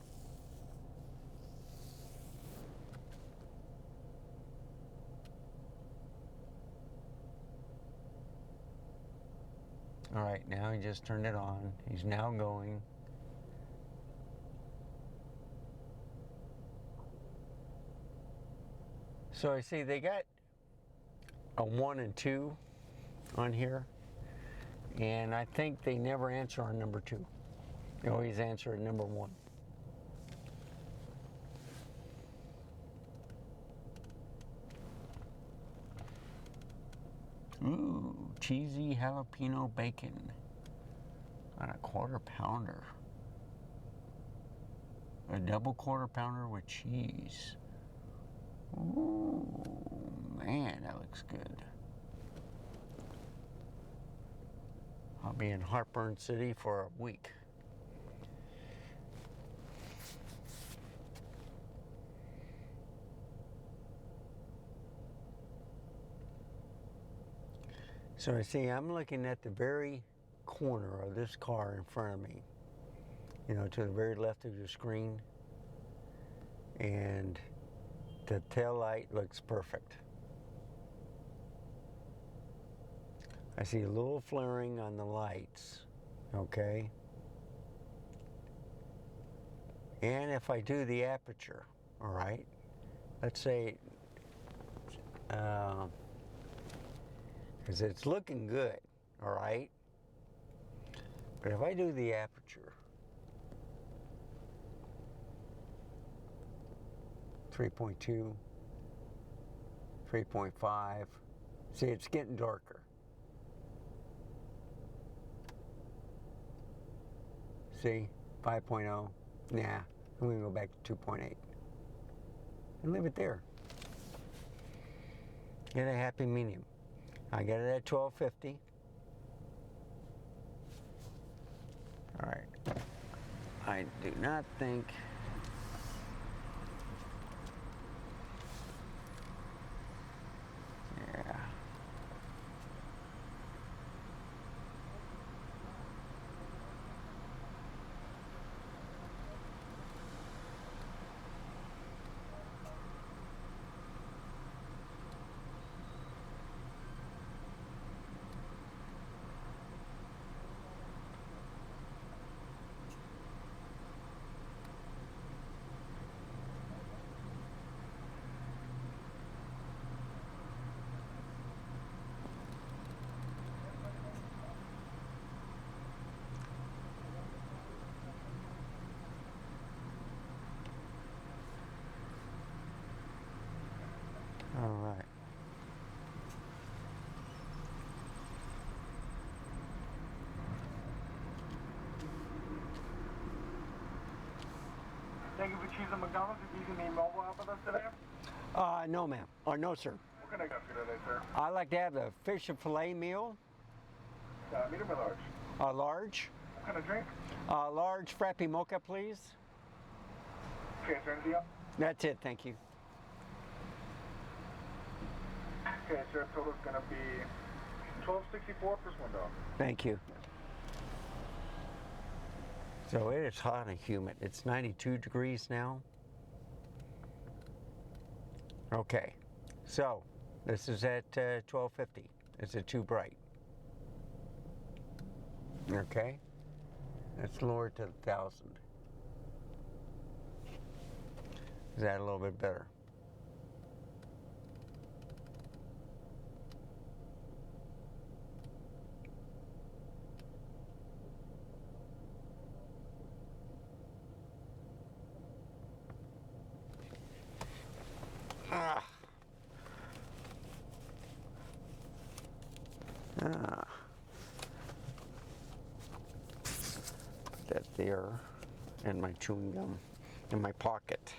All right, now he just turned it on. He's now going. So I see they got a 1 and 2 on here, and I think they never answer on number 2. They always answer at number 1. Ooh, cheesy jalapeno bacon on a quarter pounder. A double quarter pounder with cheese. Ooh, man, that looks good. I'll be in Heartburn City for a week. So I see I'm looking at the very corner of this car in front of me, you know, to the very left of your screen, and the tail light looks perfect. I see a little flaring on the lights, okay? And if I do the aperture, all right, let's say, because it's looking good, all right? But if I do the aperture, 3.2, 3.5, see, it's getting darker. See, 5.0, nah, I'm gonna go back to 2.8 and leave it there. Get a happy medium. I get it at 1250. All right. I do not think yeah. All right. Thank you for choosing McDonald's. If you using the mobile app with us today? No, ma'am. Or no, sir. What can I get for you today, sir? I'd like to have the fish and fillet meal, Medium or large? large. What kind of drink? Large frappe mocha, please. Okay, is there anything else? That's it, thank you. Okay, sir, total is going to be $12.64 plus $1. Thank you. So it is hot and humid. It's 92 degrees now. Okay, so this is at 1250. Is it too bright? Okay, let's lower it to 1,000. Is that a little bit better? Ah. there, and my chewing gum in my pocket.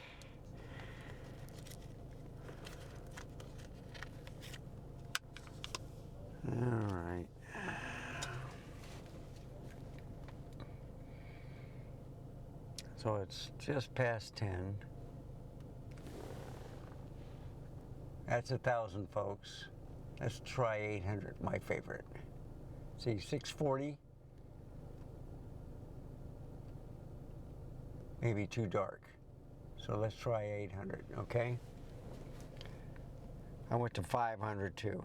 All right. So it's just past 10. That's 1,000, folks. Let's try 800, my favorite. See, 640. Maybe too dark. So let's try 800, okay? I went to 500 too.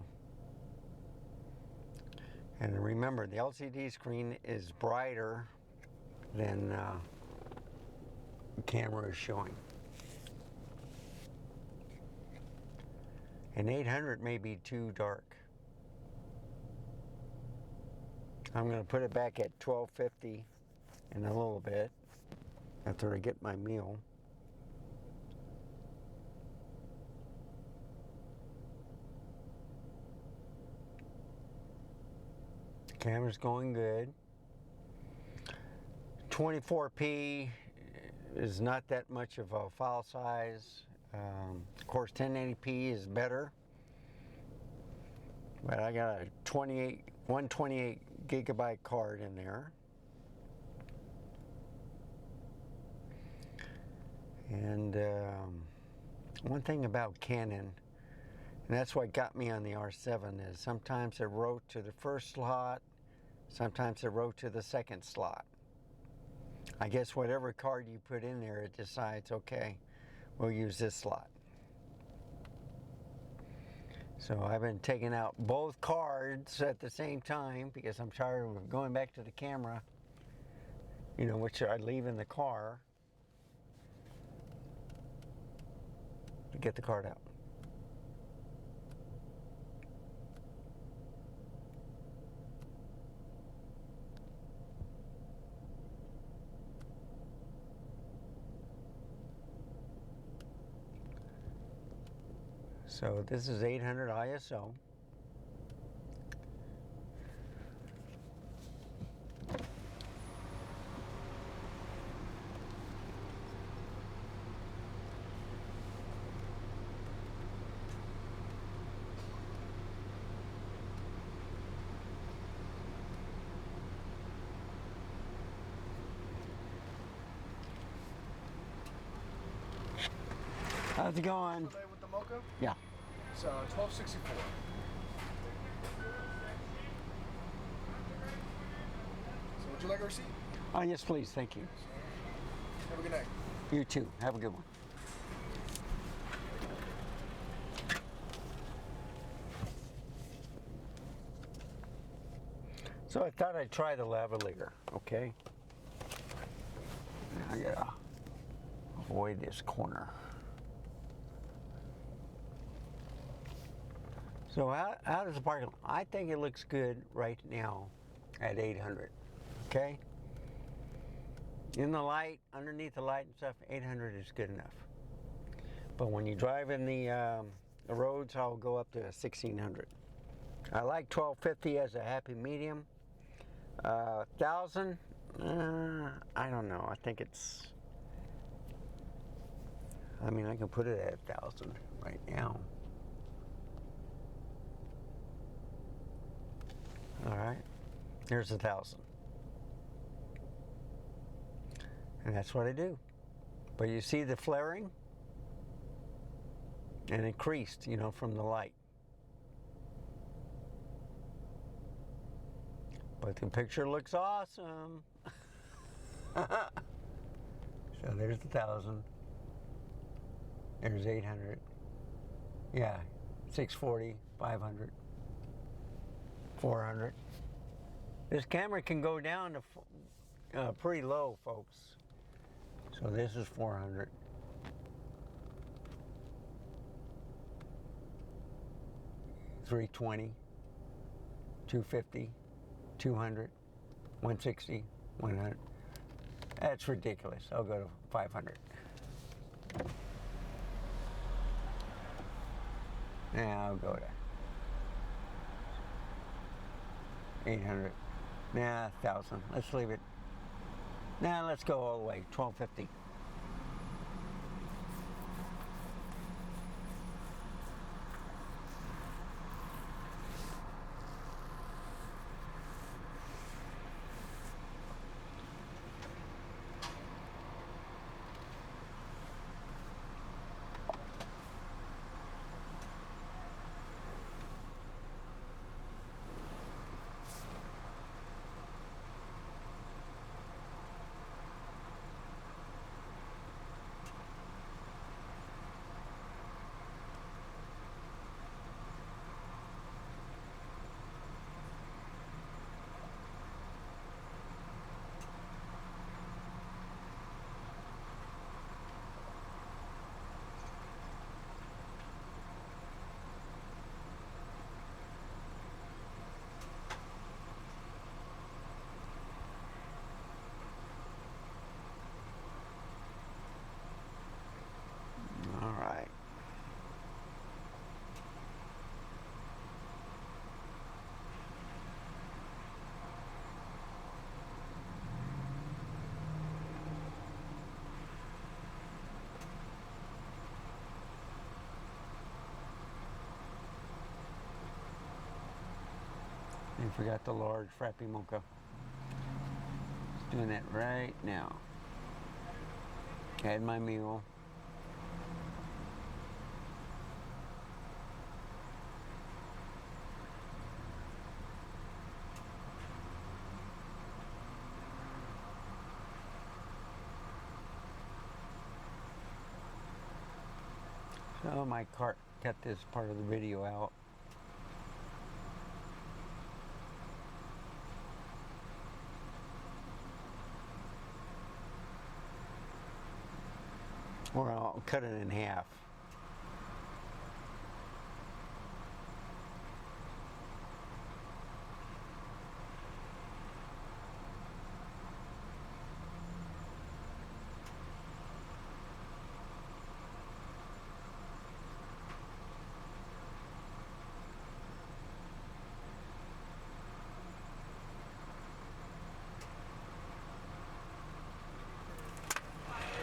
And remember, the LCD screen is brighter than the camera is showing. And 800 may be too dark. I'm going to put it back at 1250 in a little bit after I get my meal. Camera's going good. 24p is not that much of a file size. Of course, 1080p is better. But I got a 128 gigabyte card in there. And one thing about Canon, and that's what got me on the R7, is sometimes it wrote to the first slot, sometimes it wrote to the second slot. I guess whatever card you put in there, it decides, okay, we'll use this slot. So I've been taking out both cards at the same time because I'm tired of going back to the camera, you know, which I leave in the car to get the card out. So this is 800 ISO. How's it going? With the Mocha? Yeah. It's 1264. So would you like a receipt? Oh, yes, please. Thank you. Have a good night. You too. Have a good one. So I thought I'd try the lavalier, okay? I gotta avoid this corner. So how does the parking lot? I think it looks good right now at 800, okay? In the light, underneath the light and stuff, 800 is good enough. But when you drive in the roads, I'll go up to 1600. I like 1250 as a happy medium. 1000, I don't know. I think it's, I mean, I can put it at 1000 right now. All right, here's 1000. And that's what I do. But you see the flaring? And it creased, you know, from the light. But the picture looks awesome. So there's 1000. There's 800. Yeah, 640, 500. 400. This camera can go down to pretty low, folks. So this is 400. $320, $250, $200, $160, $100. That's ridiculous. I'll go to $500. Now I'll go to $800. Nah, $1,000. Let's leave it. Now let's go all the way, 1250. All right. And forgot the large Frappy Mocha. Just doing that right now. Had my meal. So my cart cut this part of the video out. Or I'll cut it in half.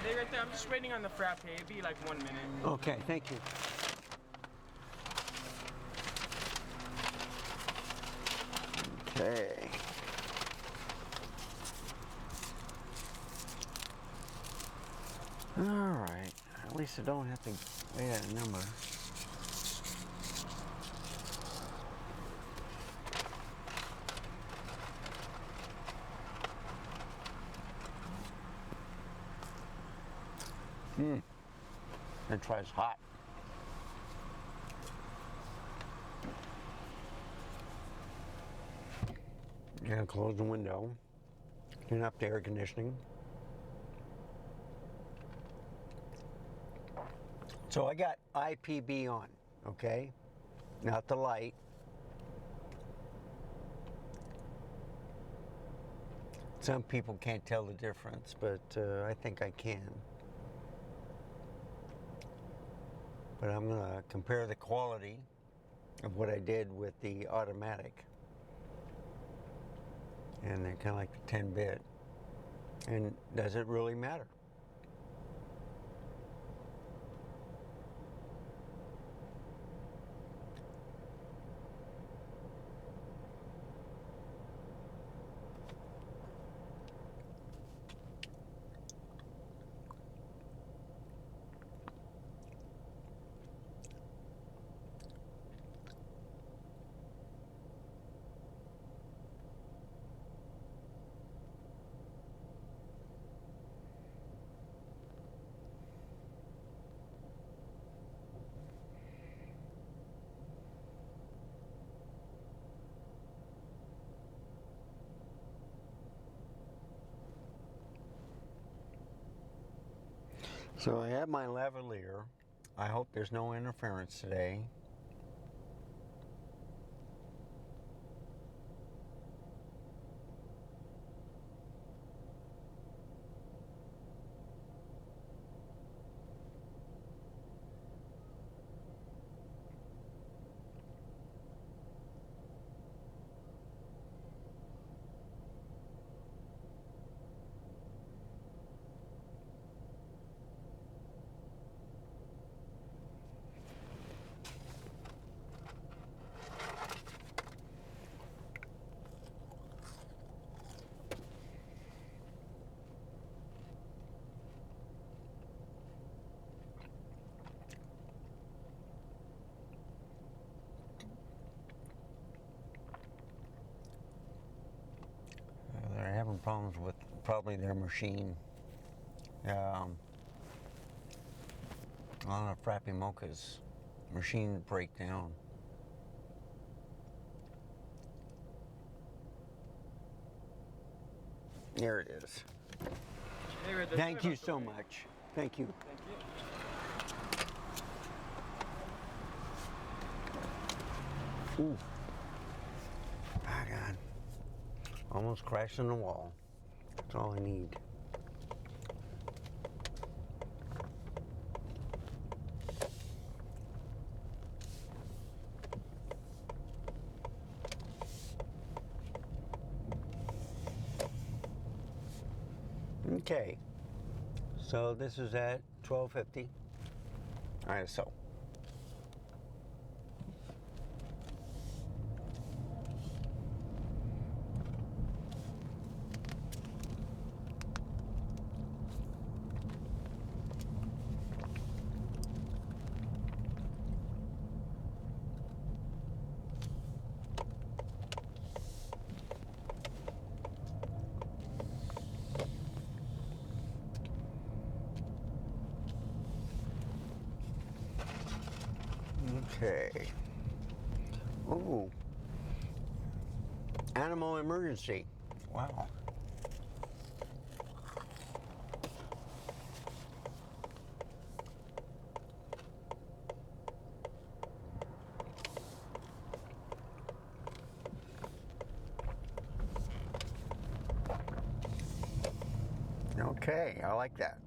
Hey, right there, I'm just waiting on the frappe. It'll be like 1 minute. Okay, thank you. Okay. All right. At least I don't have to wait at a number. That tries hot. Gonna close the window. Turn up the air conditioning. So I got IPB on, okay? Not the light. Some people can't tell the difference, but I think I can. But I'm gonna compare the quality of what I did with the automatic. And they're kind of like the 10-bit. And does it really matter? So I have my lavalier. I hope there's no interference today. having problems with probably their machine. On a Frappy Mocha's machine breakdown. There it is. Hey, right there. Thank you so much. Thank you. Thank you. Ooh. Ah, God. Almost crashed in the wall. That's all I need. Okay. So this is at 1250 ISO. Okay. Ooh. Animal emergency. Wow. Okay, I like that.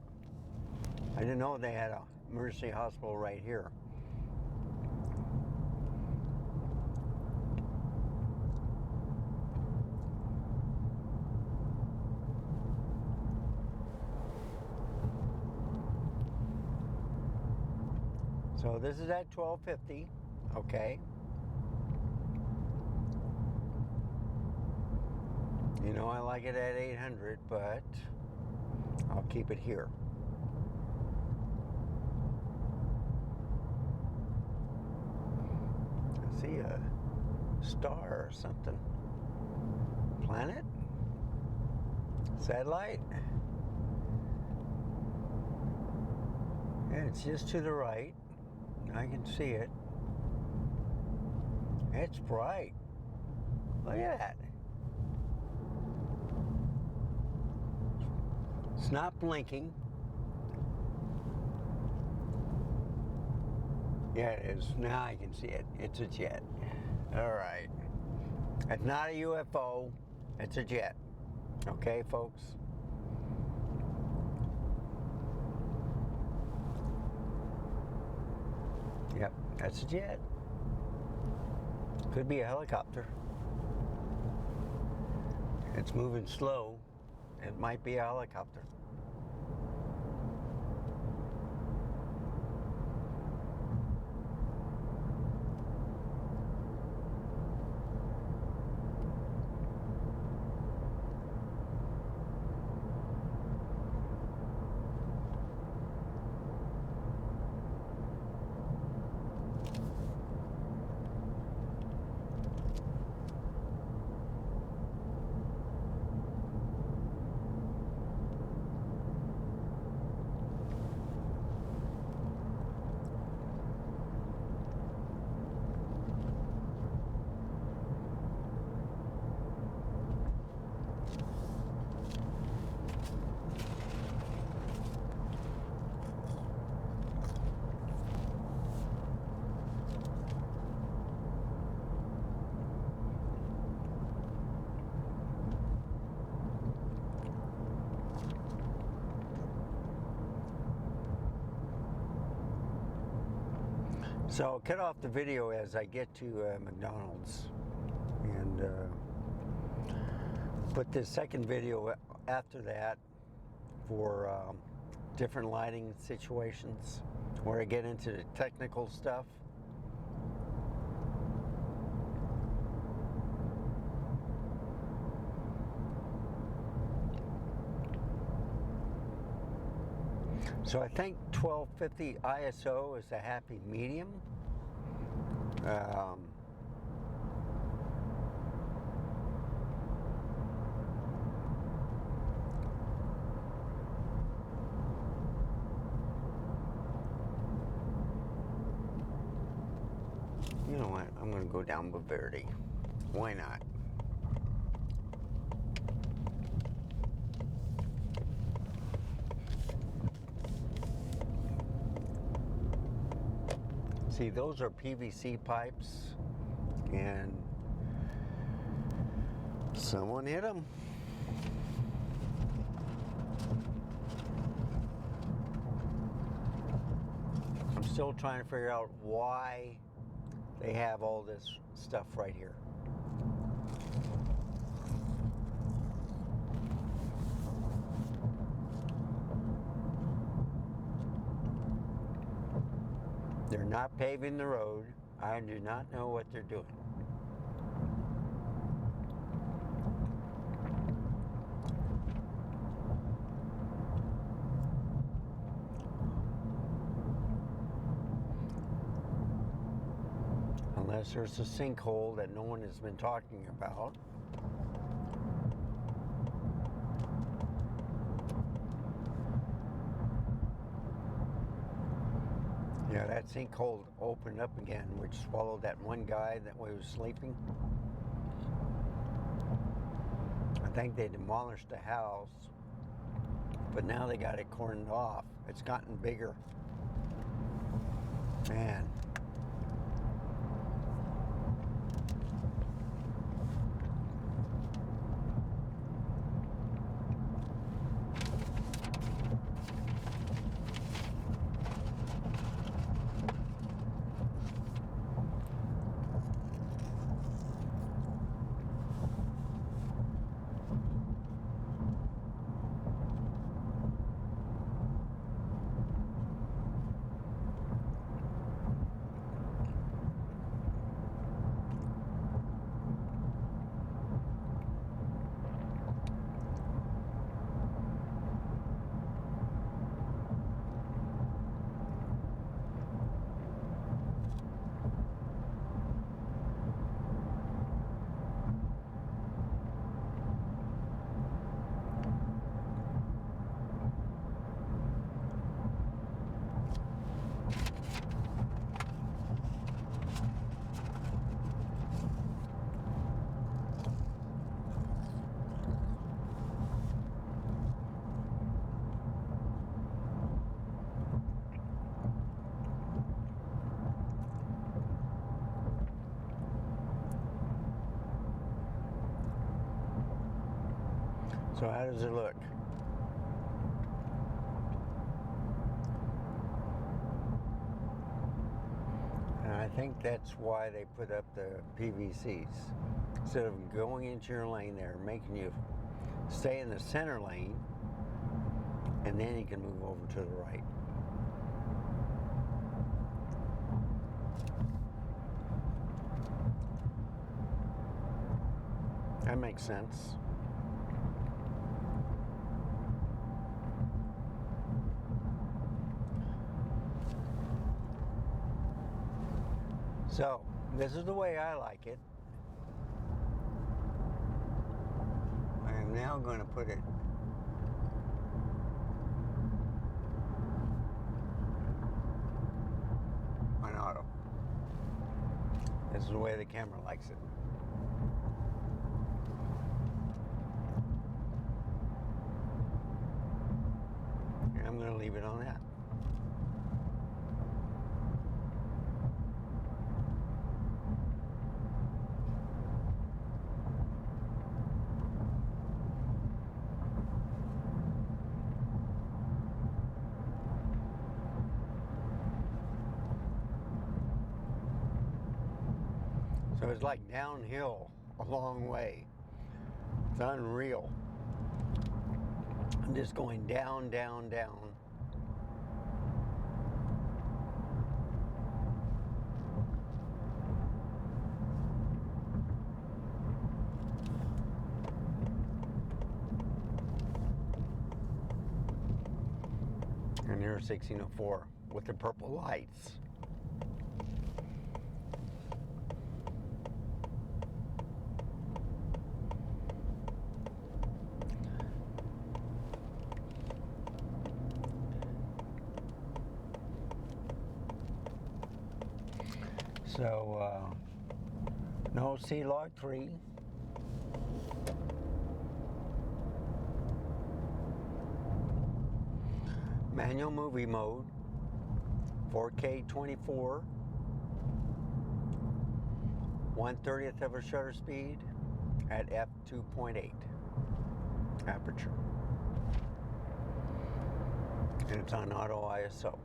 I didn't know they had a emergency hospital right here. So this is at 1250, okay. You know I like it at 800, but I'll keep it here. I see a star or something. Planet? Satellite? Yeah, it's just to the right. I can see it. It's bright. Look at that. It's not blinking. Yeah, it is. Now I can see it. It's a jet. All right. It's not a UFO. It's a jet. Okay, folks? Yep, that's a jet. Could be a helicopter. It's moving slow. It might be a helicopter. So I'll cut off the video as I get to McDonald's and put this second video after that for different lighting situations where I get into the technical stuff. So I think 1250 ISO is a happy medium. You know what? I'm going to go down Baverdi. Why not? See, those are PVC pipes, and someone hit them. I'm still trying to figure out why they have all this stuff right here. They're not paving the road. I do not know what they're doing. Unless there's a sinkhole that no one has been talking about. Yeah, that sinkhole opened up again, which swallowed that one guy that was sleeping. I think they demolished the house, but now they got it cordoned off. It's gotten bigger. Man. So how does it look? And I think that's why they put up the PVCs. Instead of going into your lane there, making you stay in the center lane, and then you can move over to the right. That makes sense. So, this is the way I like it. I am now going to put it on auto. This is the way the camera likes it. And I'm going to leave it on that. So it's like downhill a long way. It's unreal. I'm just going down, down, down. And here's 1604 with the purple lights. So, no C-Log 3. Manual movie mode, 4K 24, 1/30th of a shutter speed at f2.8 aperture. And it's on auto ISO.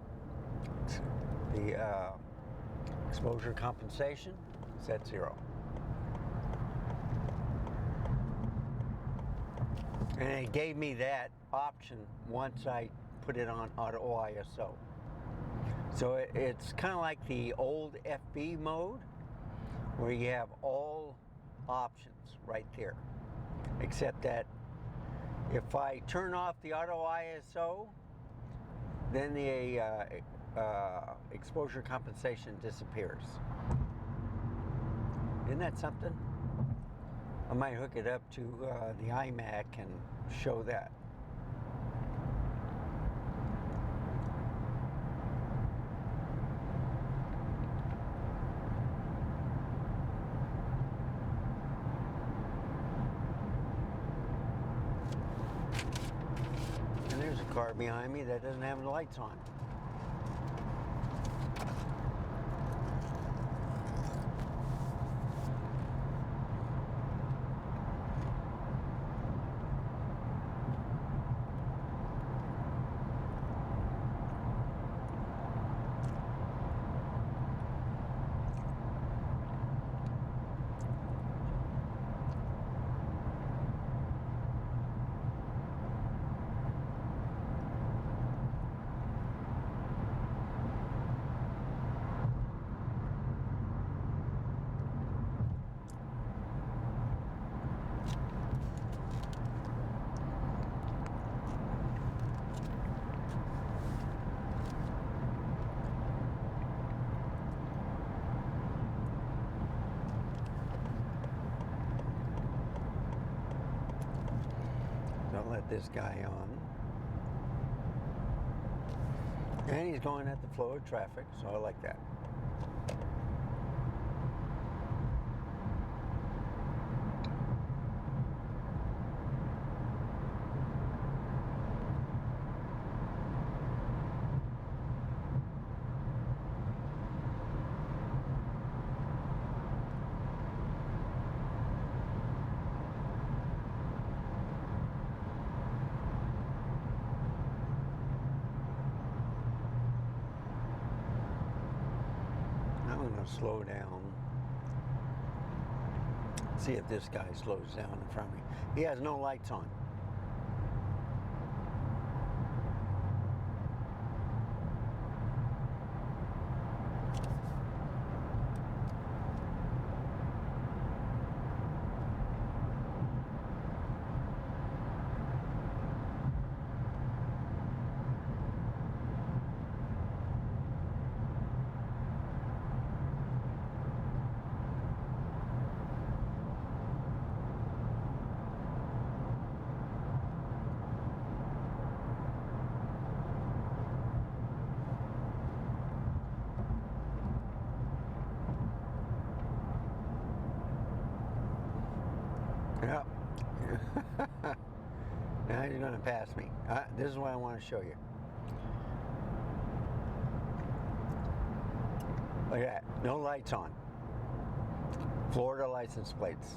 The exposure compensation is at 0. And it gave me that option once I put it on auto ISO. So it's kind of like the old FB mode where you have all options right there. Except that if I turn off the auto ISO, then the exposure compensation disappears. Isn't that something? I might hook it up to the iMac and show that. And there's a car behind me that doesn't have the lights on. I'll let this guy on. And he's going at the flow of traffic, so I like that. I'm going to slow down. See if this guy slows down in front of me. He has no lights on. Yep. Now he's going to pass me. This is what I want to show you. Look at that. No lights on. Florida license plates.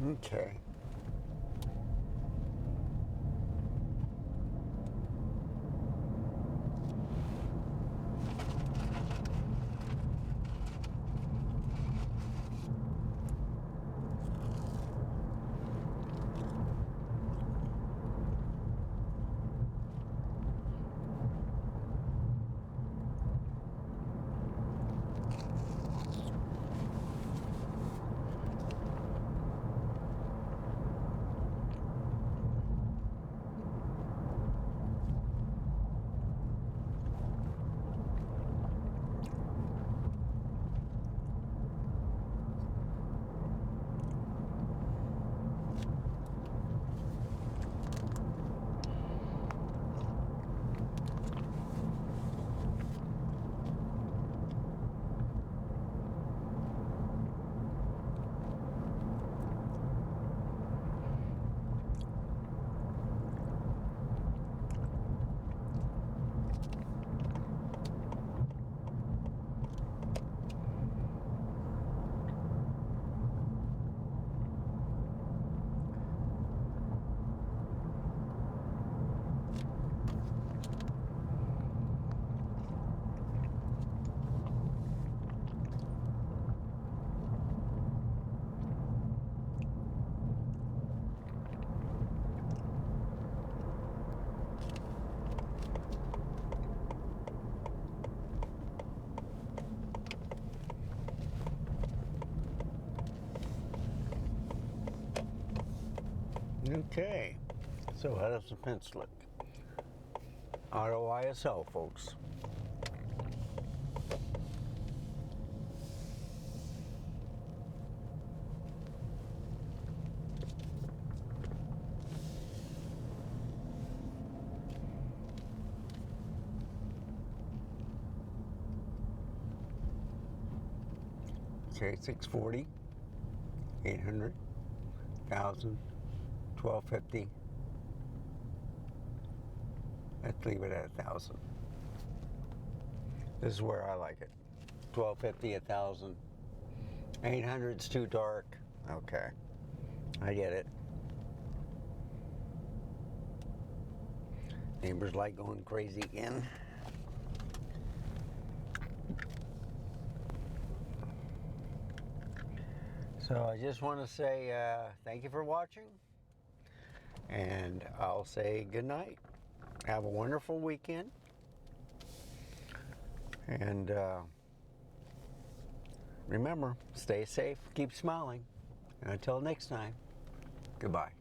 Okay. Okay, so how does the fence look? Auto ISO, folks. Okay, 640, 800, 1,000, 1,250. Let's leave it at 1,000. This is where I like it. 1,250, 1,000. 800's too dark. Okay, I get it. Neighbors like going crazy again. So I just want to say thank you for watching, and I'll say good night. Have a wonderful weekend, and remember, stay safe, keep smiling, and until next time, goodbye.